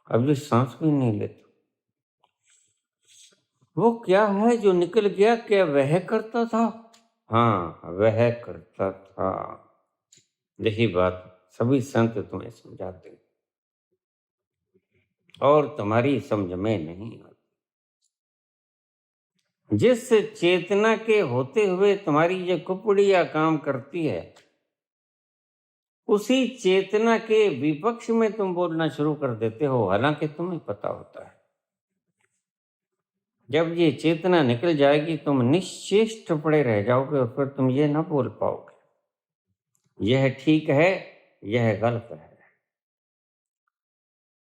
अब ये सांस भी नहीं लेता। वो क्या है जो निकल गया? क्या वह करता था? हाँ, वह करता था। यही बात सभी संत तुम्हें समझाते और तुम्हारी समझ में नहीं आती। जिस चेतना के होते हुए तुम्हारी ये कुपड़िया काम करती है, उसी चेतना के विपक्ष में तुम बोलना शुरू कर देते हो, हालांकि तुम्हें पता होता है जब ये चेतना निकल जाएगी तुम निश्चेष्ट पड़े रह जाओगे और फिर तुम ये ना बोल पाओगे यह ठीक है, यह गलत है।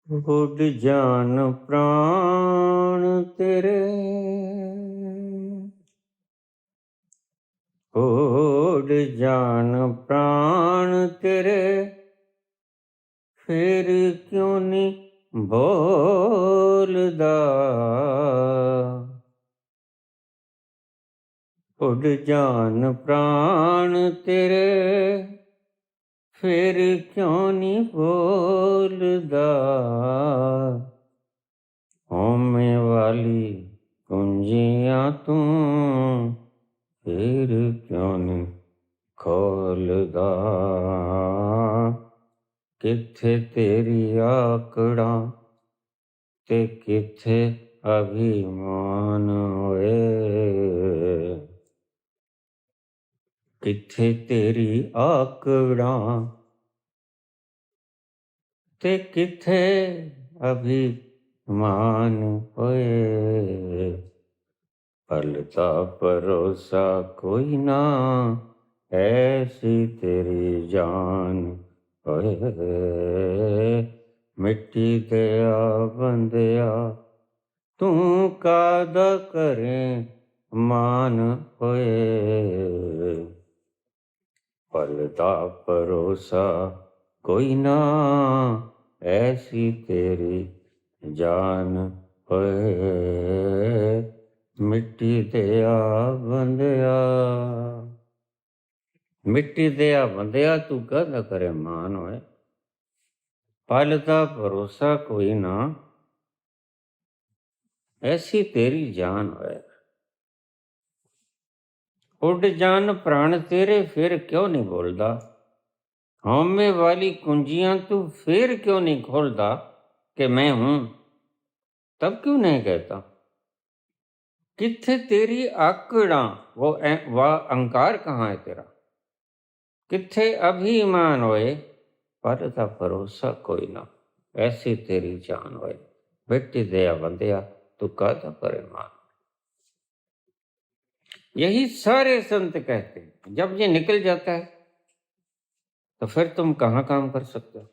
उड़ जान प्राण तेरे, उड़ जान प्राण तेरे, फिर क्यों नहीं बोलदा? उड़ जान प्राण तेरे, फिर क्यों नहीं बोलदा, होमे वाली कुंजियां तू, फिर क्यों नहीं खोलदा, किथे तेरी आकड़ां ते किथे अभिमान होए, किथे तेरी आकड़ां ते किथे अभिमान होए, पलता परोसा कोई ना, ऐसी तेरी जान होए, मिट्टी दया बंदिया तू कादा करे मान होए, पलता परोसा कोई ना, ऐसी तेरी जान होए, मिट्टी दया बंदिया, मिट्टी दया बंदिया तू कादा करे मान होए, पालता भरोसा कोई ना, ऐसी तेरी जान है। उड़ जान प्राण तेरे, फिर क्यों नहीं बोलदा, होमे वाली कुंजियां तू फिर क्यों नहीं खोलदा, कि मैं हूं तब क्यों नहीं कहता, किथे तेरी आकड़ा, वह अहंकार कहाँ है तेरा, किथे अभिमान होए, पालता भरोसा कोई ना, ऐसी तेरी जान होए, बेटी दया बंदिया तू कादा करे मान। यही सारे संत कहते हैं। जब ये निकल जाता है तो फिर तुम कहाँ काम कर सकते हो,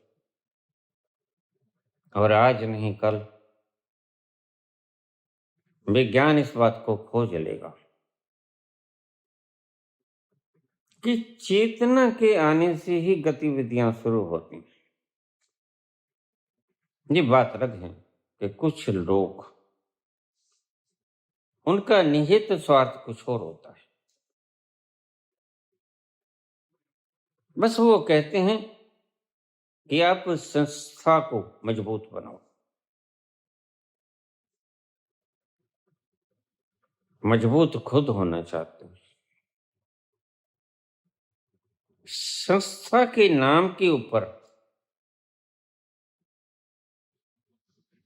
और आज नहीं कल विज्ञान इस बात को खोज लेगा कि चेतना के आने से ही गतिविधियां शुरू होती हैं। ये बात अलग है कि कुछ लोग, उनका निहित स्वार्थ कुछ और होता है। बस वो कहते हैं कि आप संस्था को मजबूत बनाओ, मजबूत खुद होना चाहते हैं। संस्था के नाम के ऊपर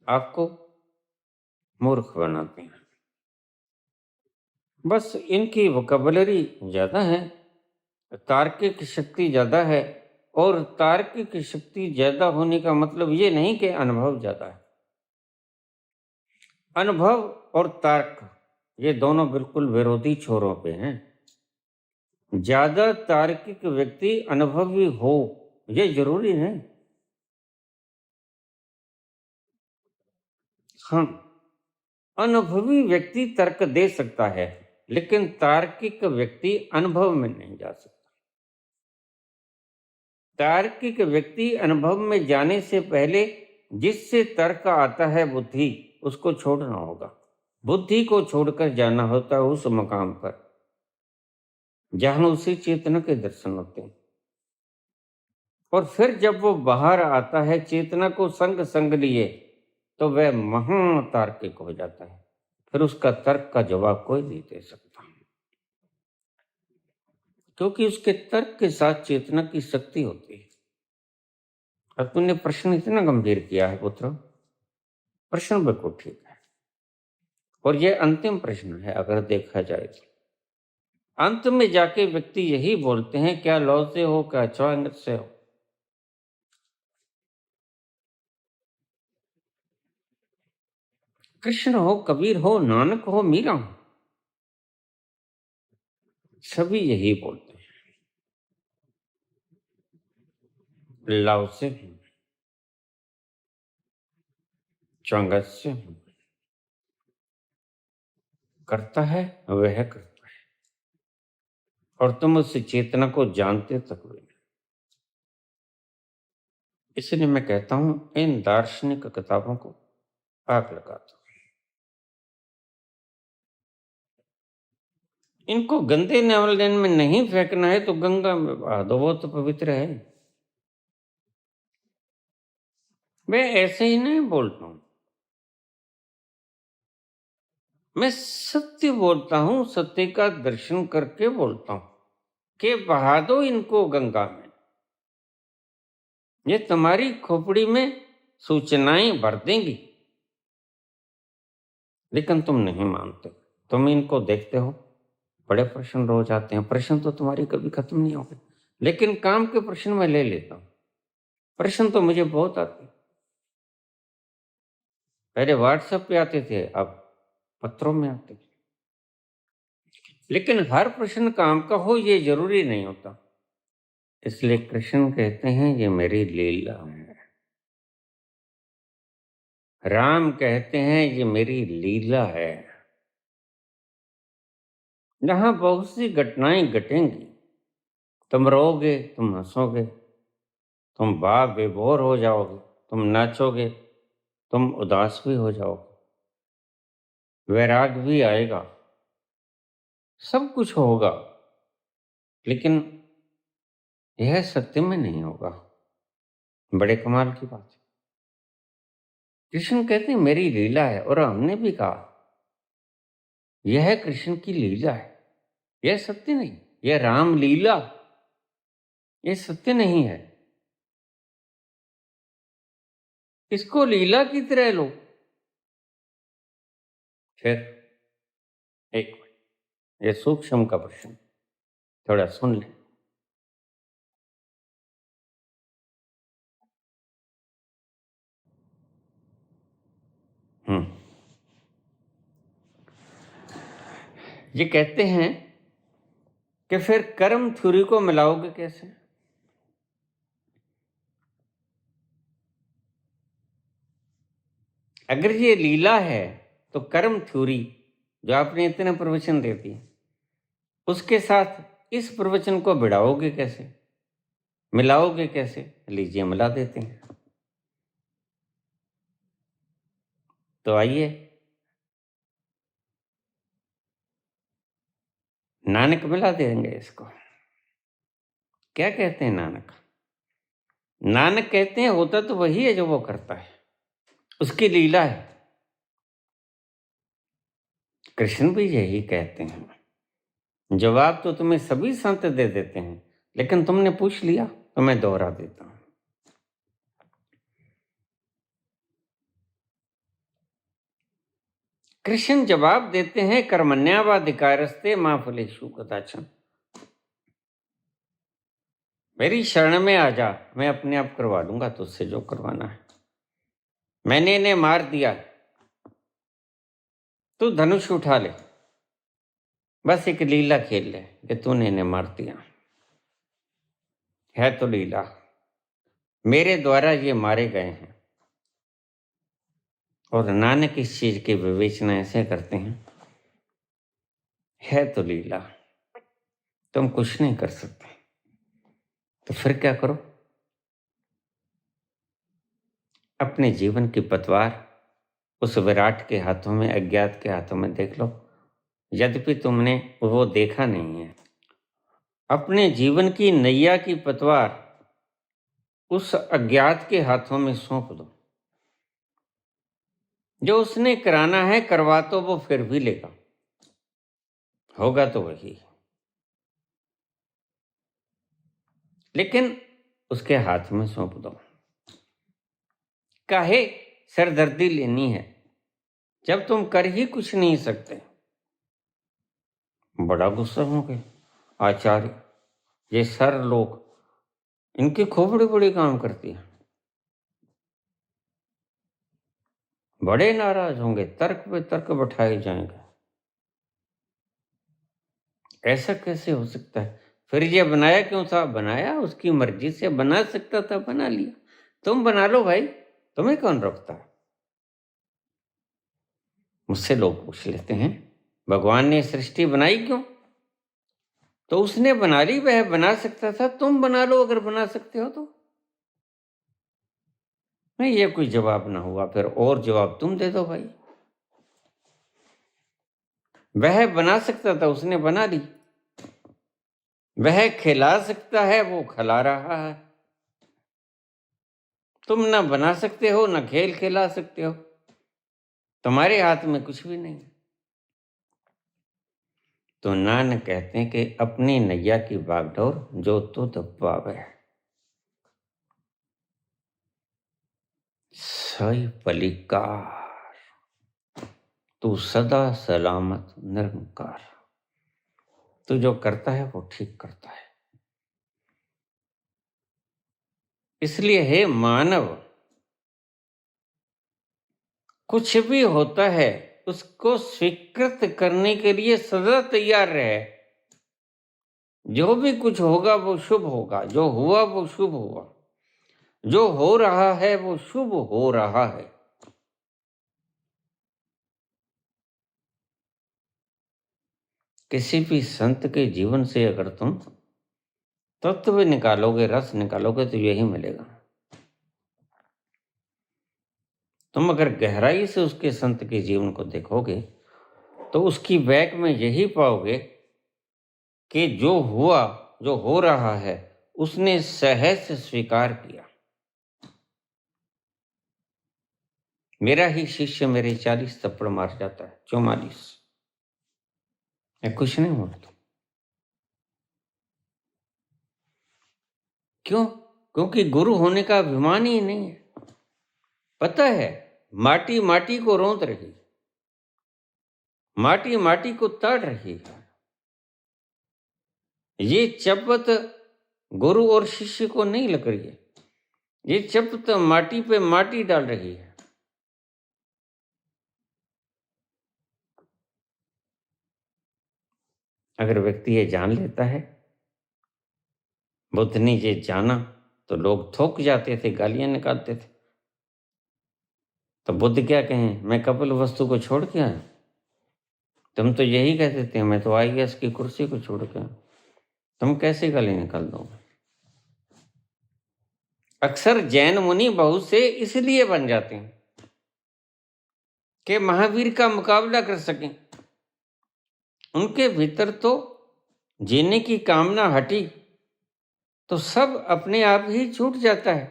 आपको मूर्ख बनाते हैं। बस इनकी वोकैबुलरी ज़्यादा है, तार्किक शक्ति ज़्यादा है, और तार्किक शक्ति ज़्यादा होने का मतलब ये नहीं कि अनुभव ज़्यादा है। अनुभव और तर्क ये दोनों बिल्कुल विरोधी छोरों पे हैं। ज़्यादा तार्किक व्यक्ति अनुभवी हो ये जरूरी है। हाँ, अनुभवी व्यक्ति तर्क दे सकता है, लेकिन तार्किक व्यक्ति अनुभव में नहीं जा सकता। तार्किक व्यक्ति अनुभव में जाने से पहले जिससे तर्क आता है बुद्धि, उसको छोड़ना होगा। बुद्धि को छोड़कर जाना होता है उस मकाम पर जहां उसी चेतना के दर्शन होते हैं। और फिर जब वो बाहर आता है चेतना को संग संग लिए, तो वह महातार्किक हो जाता है। फिर उसका तर्क का जवाब कोई नहीं दे सकता, क्योंकि उसके तर्क के साथ चेतना की शक्ति होती है। अब तूने प्रश्न इतना गंभीर किया है पुत्र, प्रश्न बिल्कुल ठीक है, और यह अंतिम प्रश्न है अगर देखा जाए तो। अंत में जाके व्यक्ति यही बोलते हैं, क्या लौ से हो, क्या च्वांग से हो। कृष्ण हो, कबीर हो, नानक हो, मीरा हो, सभी यही बोलते हैं। लाओ से हूं, च्वांगत से हूं, करता है वह करता है, और तुम उस चेतना को जानते तक भी नहीं। इसलिए मैं कहता हूं इन दार्शनिक किताबों को आग लगाता हूं। इनको गंदे नाले में नहीं फेंकना है तो गंगा में बहा दो, वो तो पवित्र है। मैं ऐसे ही नहीं बोलता हूं, मैं सत्य बोलता हूं, सत्य का दर्शन करके बोलता हूं कि बहा दो इनको गंगा में। ये तुम्हारी खोपड़ी में सूचनाएं भर देंगी, लेकिन तुम नहीं मानते। तुम इनको देखते हो, बड़े प्रश्न रोज आते हैं, प्रश्न तो तुम्हारी कभी खत्म नहीं होंगे, लेकिन काम के प्रश्न मैं ले लेता हूं। प्रश्न तो मुझे बहुत आते हैं, पहले व्हाट्सएप पे आते थे, अब पत्रों में आते थे। लेकिन हर प्रश्न काम का हो ये जरूरी नहीं होता, इसलिए कृष्ण कहते हैं ये मेरी लीला है। राम कहते हैं ये मेरी लीला है। जहां बहुत सी घटनाएं घटेंगी, तुम रोगे, तुम हंसोगे, तुम बा बेभोर हो जाओगे, तुम नाचोगे, तुम उदास भी हो जाओगे, वैराग भी आएगा, सब कुछ होगा, लेकिन यह सत्य में नहीं होगा। बड़े कमाल की बात है। कृष्ण कहते हैं मेरी लीला है, और हमने भी कहा यह कृष्ण की लीला है, यह सत्य नहीं, यह राम लीला, यह सत्य नहीं है। इसको लीला की तरह लो। फिर एक मिनट, यह सूक्ष्म का प्रश्न थोड़ा सुन ले। ये कहते हैं कि फिर कर्म थ्योरी को मिलाओगे कैसे? अगर ये लीला है तो कर्म थ्योरी जो आपने इतने प्रवचन दे दिए, उसके साथ इस प्रवचन को भिड़ाओगे कैसे, मिलाओगे कैसे? लीजिए मिला देते हैं। तो आइए, नानक मिला देंगे इसको। क्या कहते हैं नानक? नानक कहते हैं होता तो वही है जो वो करता है, उसकी लीला है। कृष्ण भी यही कहते हैं। जवाब तो तुम्हें सभी संत दे देते हैं, लेकिन तुमने पूछ लिया तो मैं दोहरा देता हूं। कृष्ण जवाब देते हैं कर्मण्येवाधिकारस्ते मा फलेषु कदाचन। मेरी शरण में आ जा, मैं अपने आप करवा दूंगा तुझसे जो करवाना है। मैंने इन्हें मार दिया, तू धनुष उठा ले, बस एक लीला खेल ले कि तूने इन्हें मार दिया। है तो लीला, मेरे द्वारा ये मारे गए हैं। और नानक इस चीज की विवेचना ऐसे करते हैं, है तो लीला, तुम कुछ नहीं कर सकते, तो फिर क्या करो? अपने जीवन की पतवार उस विराट के हाथों में, अज्ञात के हाथों में देख लो। यद्यपि तुमने वो देखा नहीं है, अपने जीवन की नैया की पतवार उस अज्ञात के हाथों में सौंप दो। जो उसने कराना है करवा तो वो फिर भी लेगा, होगा तो वही, लेकिन उसके हाथ में सौंप दो। काहे सरदर्दी लेनी है जब तुम कर ही कुछ नहीं सकते? बड़ा गुस्सा हो गए आचार्य, ये सर लोग, इनकी खोपड़ी बड़ी काम करती है, बड़े नाराज होंगे, तर्क पे तर्क बैठाए जाएंगे। ऐसा कैसे हो सकता है? फिर ये बनाया क्यों था? बनाया उसकी मर्जी से, बना सकता था, बना लिया। तुम बना लो भाई, तुम्हें कौन रोकता है? मुझसे लोग पूछ लेते हैं भगवान ने सृष्टि बनाई क्यों? तो उसने बना ली, वह बना सकता था, तुम बना लो अगर बना सकते हो तो। नहीं, ये कोई जवाब ना हुआ, फिर और जवाब तुम दे दो भाई। वह बना सकता था, उसने बना ली। वह खिला सकता है, वो खिला रहा है। तुम ना बना सकते हो, ना खेल खिला सकते हो। तुम्हारे हाथ में कुछ भी नहीं। तो नानक कहते हैं कि अपनी नैया की बागडोर जो तुध पावे सही पलिकार, तू सदा सलामत निरंकार। तू जो करता है वो ठीक करता है। इसलिए हे मानव, कुछ भी होता है उसको स्वीकृत करने के लिए सदा तैयार रहे। जो भी कुछ होगा वो शुभ होगा, जो हुआ वो शुभ हुआ, जो हो रहा है वो शुभ हो रहा है। किसी भी संत के जीवन से अगर तुम तत्व निकालोगे, रस निकालोगे, तो यही मिलेगा। तुम अगर गहराई से उसके संत के जीवन को देखोगे तो उसकी बैक में यही पाओगे कि जो हुआ, जो हो रहा है, उसने सहज स्वीकार किया। मेरा ही शिष्य मेरे 40 थप्पड़ मार जाता है, 44, मैं कुछ नहीं बोलता। क्यों? क्योंकि गुरु होने का अभिमान ही नहीं है। पता है माटी माटी को रौंद रही, माटी माटी को ताड़ रही है। ये चपत गुरु और शिष्य को नहीं लग रही है, ये चपत माटी पे माटी डाल रही है। अगर व्यक्ति ये जान लेता है, बुद्ध ने ये जाना, तो लोग थोक जाते थे, गालियां निकालते थे। तो बुद्ध क्या कहें, मैं कपिल वस्तु को छोड़ के आया। तुम तो यही कहते थे, मैं तो IAS की कुर्सी को छोड़ के आया। तुम कैसे गाली निकाल दोगे? अक्सर जैन मुनि बहुत से इसलिए बन जाते हैं कि महावीर का मुकाबला कर सकें। उनके भीतर तो जीने की कामना हटी तो सब अपने आप ही छूट जाता है।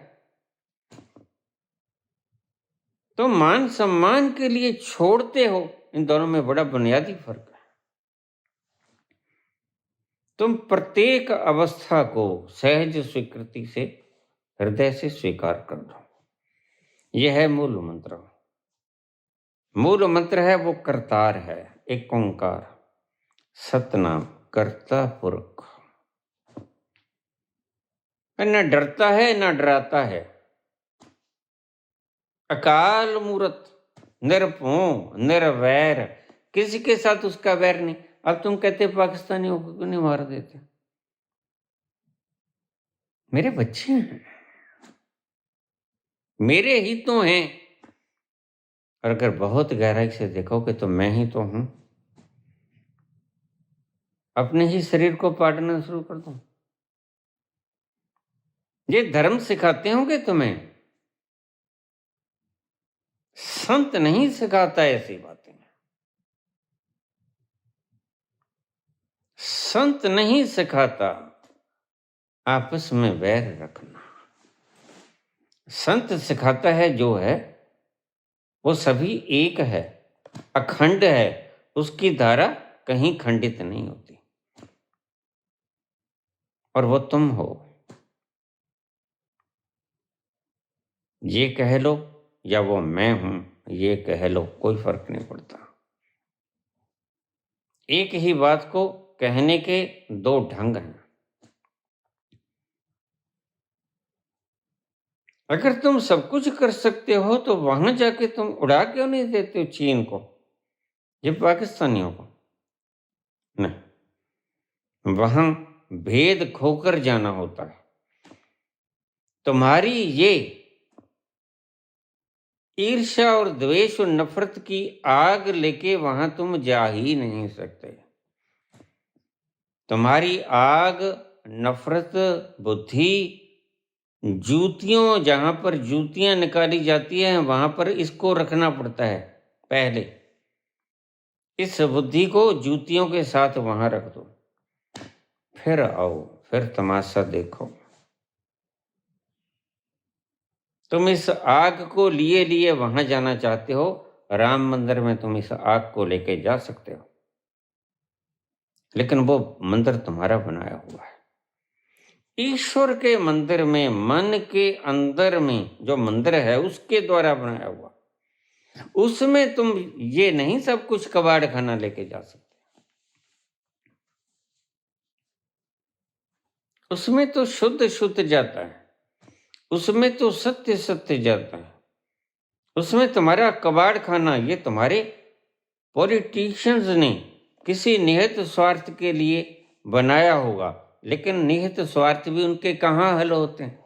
तो मान सम्मान के लिए छोड़ते हो, इन दोनों में बड़ा बुनियादी फर्क है। तुम प्रत्येक अवस्था को सहज स्वीकृति से, हृदय से स्वीकार कर लो। यह है मूल मंत्र। मूल मंत्र है वो करतार है, एक ओंकार, सतनाम, कर्ता पुरख। न डरता है न डराता है, अकाल मूरत, निरभो निर्वैर, किसी के साथ उसका वैर नहीं। अब तुम कहते पाकिस्तानियों को क्यों नहीं मार देते? मेरे बच्चे हैं, मेरे ही तो हैं। और अगर बहुत गहराई से देखोगे तो मैं ही तो हूं। अपने ही शरीर को पाटना शुरू कर दो। ये धर्म सिखाते होंगे तुम्हें, संत नहीं सिखाता ऐसी बातें। संत नहीं सिखाता आपस में वैर रखना। संत सिखाता है जो है वो सभी एक है, अखंड है, उसकी धारा कहीं खंडित नहीं होती। और वो तुम हो। ये कह लो या वो मैं हूं, ये कह लो, कोई फर्क नहीं पड़ता। एक ही बात को कहने के दो ढंग हैं। अगर तुम सब कुछ कर सकते हो तो वहां जाके तुम उड़ा क्यों नहीं देते हो चीन को, ये पाकिस्तानियों को? नहीं, वहां भेद खोकर जाना होता है। तुम्हारी ये ईर्ष्या और द्वेष और नफरत की आग लेके वहां तुम जा ही नहीं सकते। तुम्हारी आग, नफरत, बुद्धि, जूतियों, जहां पर जूतियां निकाली जाती हैं वहां पर इसको रखना पड़ता है पहले। इस बुद्धि को जूतियों के साथ वहां रख दो, फिर आओ, फिर तमाशा देखो। तुम इस आग को लिए लिए वहां जाना चाहते हो, राम मंदिर में तुम इस आग को लेके जा सकते हो, लेकिन वो मंदिर तुम्हारा बनाया हुआ है। ईश्वर के मंदिर में, मन के अंदर में जो मंदिर है उसके द्वारा बनाया हुआ, उसमें तुम ये नहीं सब कुछ कबाड़ खाना लेके जा सकते। उसमें तो शुद्ध शुद्ध जाता है, उसमें तो सत्य सत्य जाता है। उसमें तुम्हारा कबाड़ खाना ये तुम्हारे पॉलिटिशियंस ने किसी निहित स्वार्थ के लिए बनाया होगा, लेकिन निहित स्वार्थ भी उनके कहाँ हल होते हैं?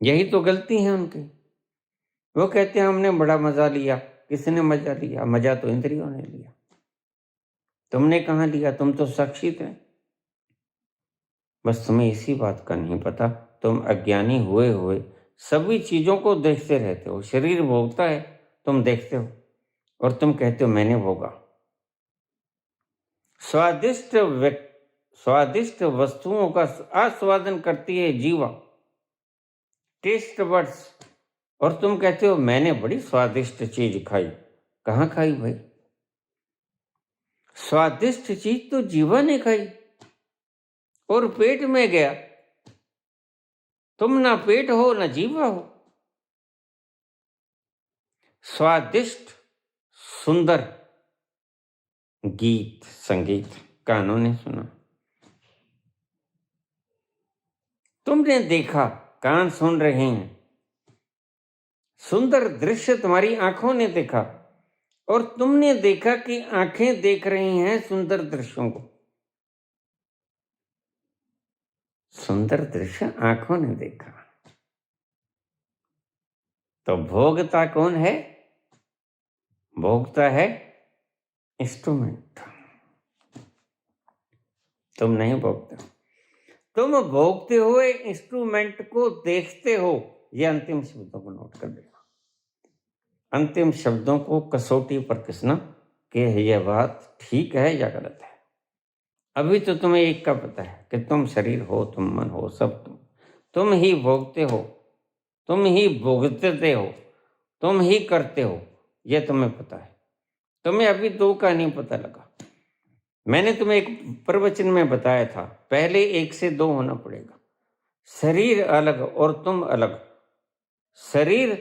यही तो गलती है उनकी। वो कहते हैं हमने बड़ा मजा लिया। किसने मजा लिया? मजा तो इंद्रियों ने लिया। तुमने कहाँ लिया? तुम तो साक्षी थे। बस तुम्हें इसी बात का नहीं पता। तुम अज्ञानी हुए हुए सभी चीजों को देखते रहते हो। शरीर भोगता है, तुम देखते हो और तुम कहते हो मैंने भोगा। स्वादिष्ट वस्तुओं का आस्वादन करती है जीवा, टेस्ट बड्स, और तुम कहते हो मैंने बड़ी स्वादिष्ट चीज खाई। कहाँ खाई भाई? स्वादिष्ट चीज तो जीवा ने खाई और पेट में गया। तुम ना पेट हो ना जीवा हो। स्वादिष्ट सुंदर गीत संगीत कानों ने सुना, तुमने देखा, कान सुन रहे हैं। सुंदर दृश्य तुम्हारी आंखों ने देखा और तुमने देखा कि आंखें देख रही हैं सुंदर दृश्यों को। सुंदर दृश्य आंखों ने देखा, तो भोगता कौन है? भोगता है इंस्ट्रूमेंट। तुम नहीं भोगते, तुम भोगते हुए इंस्ट्रूमेंट को देखते हो। ये अंतिम शब्दों को नोट कर देना। अंतिम शब्दों को कसौटी पर कसना कि यह बात ठीक है या गलत है। अभी तो तुम्हें एक का पता है कि तुम शरीर हो, तुम मन हो, सब तुम ही भोगते हो, तुम ही भोगते हो, तुम ही करते हो। यह तुम्हें पता है। तुम्हें अभी दो का नहीं पता लगा। मैंने तुम्हें एक प्रवचन में बताया था, पहले एक से दो होना पड़ेगा। शरीर अलग और तुम अलग। शरीर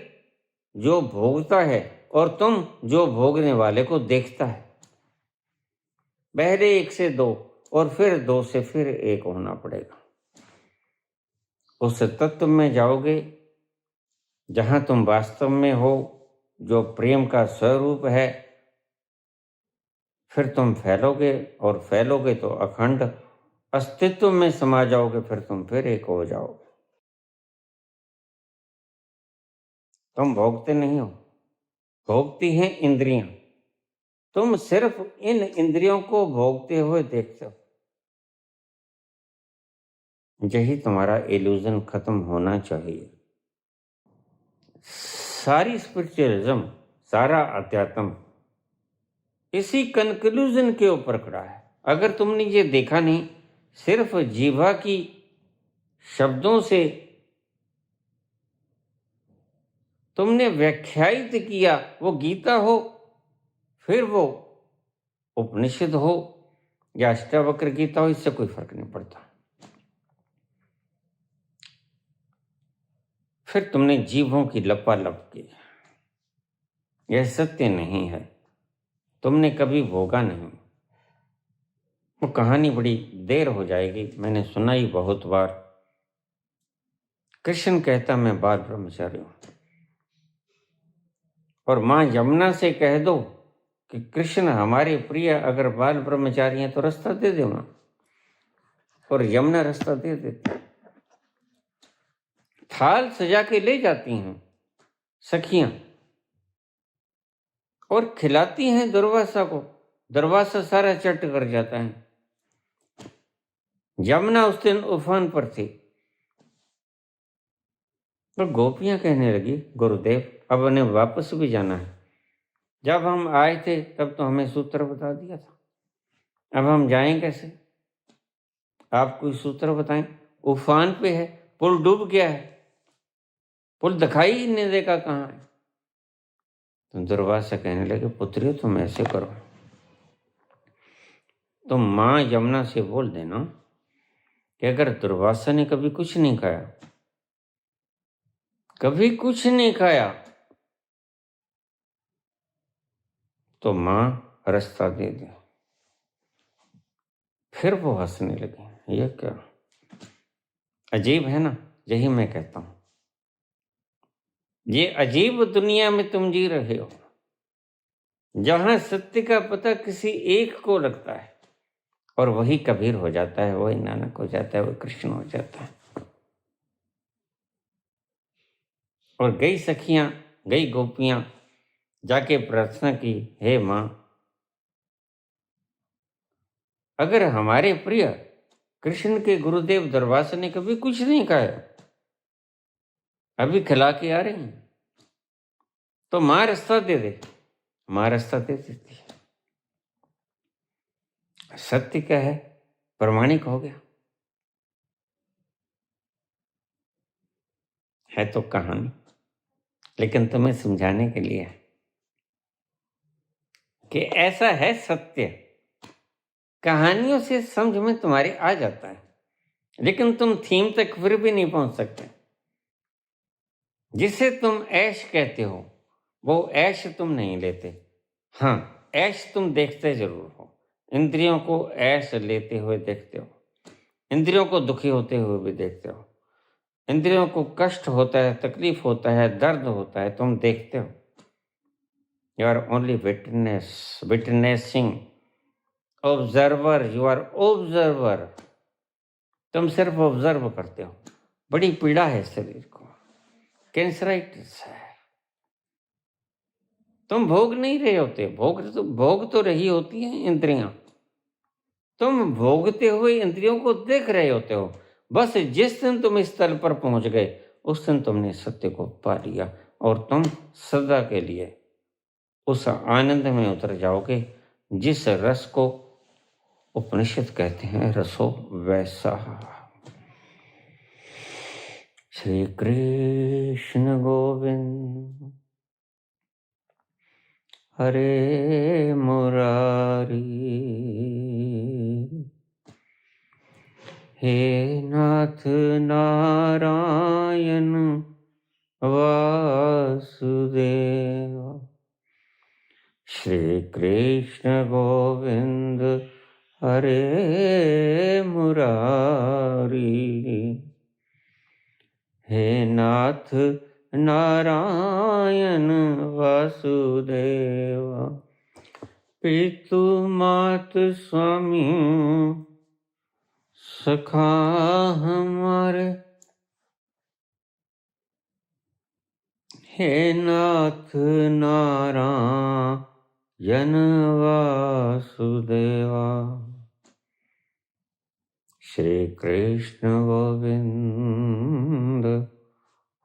जो भोगता है और तुम जो भोगने वाले को देखता है। पहले एक से दो और फिर दो से फिर एक होना पड़ेगा। उस तत्व में जाओगे जहां तुम वास्तव में हो, जो प्रेम का स्वरूप है। फिर तुम फैलोगे और फैलोगे तो अखंड अस्तित्व में समा जाओगे। फिर तुम फिर एक हो जाओगे। तुम भोगते नहीं हो, भोगती हैं इंद्रियां। तुम सिर्फ इन इंद्रियों को भोगते हुए देखते हो। यही तुम्हारा इल्यूजन खत्म होना चाहिए। सारी स्पिरिचुअलिज्म, सारा अध्यात्म इसी कंक्लूजन के ऊपर खड़ा है। अगर तुमने ये देखा नहीं, सिर्फ जीवा की शब्दों से तुमने व्याख्यायित किया, वो गीता हो, फिर वो उपनिषद हो या अष्टावक्र गीता हो, इससे कोई फर्क नहीं पड़ता। फिर तुमने जीवों की लपालप की। यह सत्य नहीं है। तुमने कभी भोगा नहीं। वो कहानी बड़ी देर हो जाएगी, मैंने सुनाई बहुत बार। कृष्ण कहता मैं बाल ब्रह्मचारी हूं, और मां यमुना से कह दो कि कृष्ण हमारे प्रिय अगर बाल ब्रह्मचारी हैं तो रास्ता दे देना, और यमुना रास्ता दे देती। थाल सजा के ले जाती हैं सखियां और खिलाती हैं दुर्वासा को। दुर्वासा सारा चट कर जाता है। यमुना उस दिन उफान पर थी, तो गोपियां कहने लगी गुरुदेव अब उन्हें वापस भी जाना है। जब हम आए थे तब तो हमें सूत्र बता दिया था, अब हम जाएं कैसे? आप कोई सूत्र बताएं। उफान पे है, पुल डूब गया है, पुल दिखाई ही नहीं देगा कहाँ है। तो दुर्वासा कहने लगे, पुत्रियों तुम ऐसे करो, तुम माँ यमुना से बोल देना कि अगर दुर्वासा ने कभी कुछ नहीं खाया, कभी कुछ नहीं खाया, तो माँ रास्ता दे दे। फिर वो हंसने लगे। ये क्या अजीब है ना, यही मैं कहता हूं, ये अजीब दुनिया में तुम जी रहे हो, जहां सत्य का पता किसी एक को लगता है और वही कबीर हो जाता है, वही नानक हो जाता है, वही कृष्ण हो जाता है। और गई सखियां, गई गोपियां जाके प्रार्थना की, हे माँ, अगर हमारे प्रिय कृष्ण के गुरुदेव दुर्वासा ने कभी कुछ नहीं खाया, अभी खिला के आ रहे हैं, तो माँ रास्ता दे दे। माँ रास्ता दे देती है। सत्य क्या है? प्रमाणिक हो गया है तो कहानी, लेकिन तुम्हें समझाने के लिए कि ऐसा है सत्य। कहानियों से समझ में तुम्हारे आ जाता है, लेकिन तुम थीम तक फिर भी नहीं पहुंच सकते। जिसे तुम ऐश कहते हो, वो ऐश तुम नहीं लेते। हाँ, ऐश तुम देखते जरूर हो, इंद्रियों को ऐश लेते हुए देखते हो, इंद्रियों को दुखी होते हुए भी देखते हो, इंद्रियों को कष्ट होता है, तकलीफ होता है, दर्द होता है, तुम देखते हो। You are only witnessing, observer, you are observer. तुम सिर्फ ऑब्जर्व करते हो। बड़ी पीड़ा है शरीर को, कैंसराइटिस है। तुम भोग नहीं रहे होते, भोग तो रही होती है इंद्रियां। तुम भोगते हुए इंद्रियों को देख रहे होते हो। बस जिस दिन तुम इस तल पर पहुंच गए, उस दिन तुमने सत्य को पा लिया और तुम सदा के लिए उस आनंद में उतर जाओगे जिस रस को उपनिषद कहते हैं रसो वैसा। श्री कृष्ण गोविंद हरे मुरारी, हे नाथ नारायण वासुदेव। श्री कृष्ण गोविंद हरे मुरारी, हे नाथ नारायण वासुदेव। पितु मात स्वामी सखा हमारे, हे नाथ नारायण वासुदेवा। श्री कृष्ण गोविंद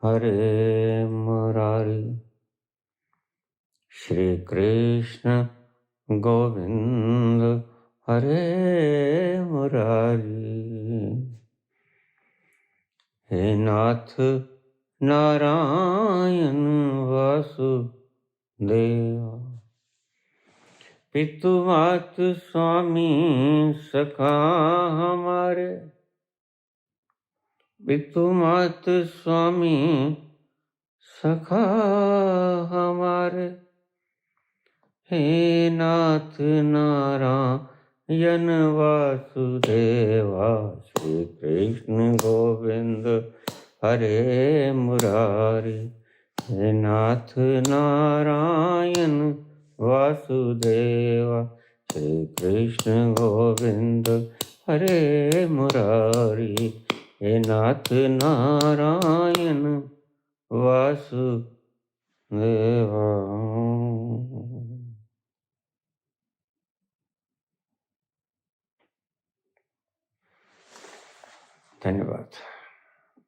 हरे मुरारी, श्री कृष्ण गोविंद हरे मुरारी, हे नाथ नारायण वासुदेव। पितु मात स्वामी सखा हमारे, पितु मात स्वामी सखा हमारे, हे नाथ नारायण वासुदेवा। श्री कृष्ण गोविंद हरे मुरारी, हे नाथ नारायण वासुदेवा। श्री कृष्ण गोविंद हरे मुरारी, हे नाथ नारायण वासुदेवा। धन्यवाद।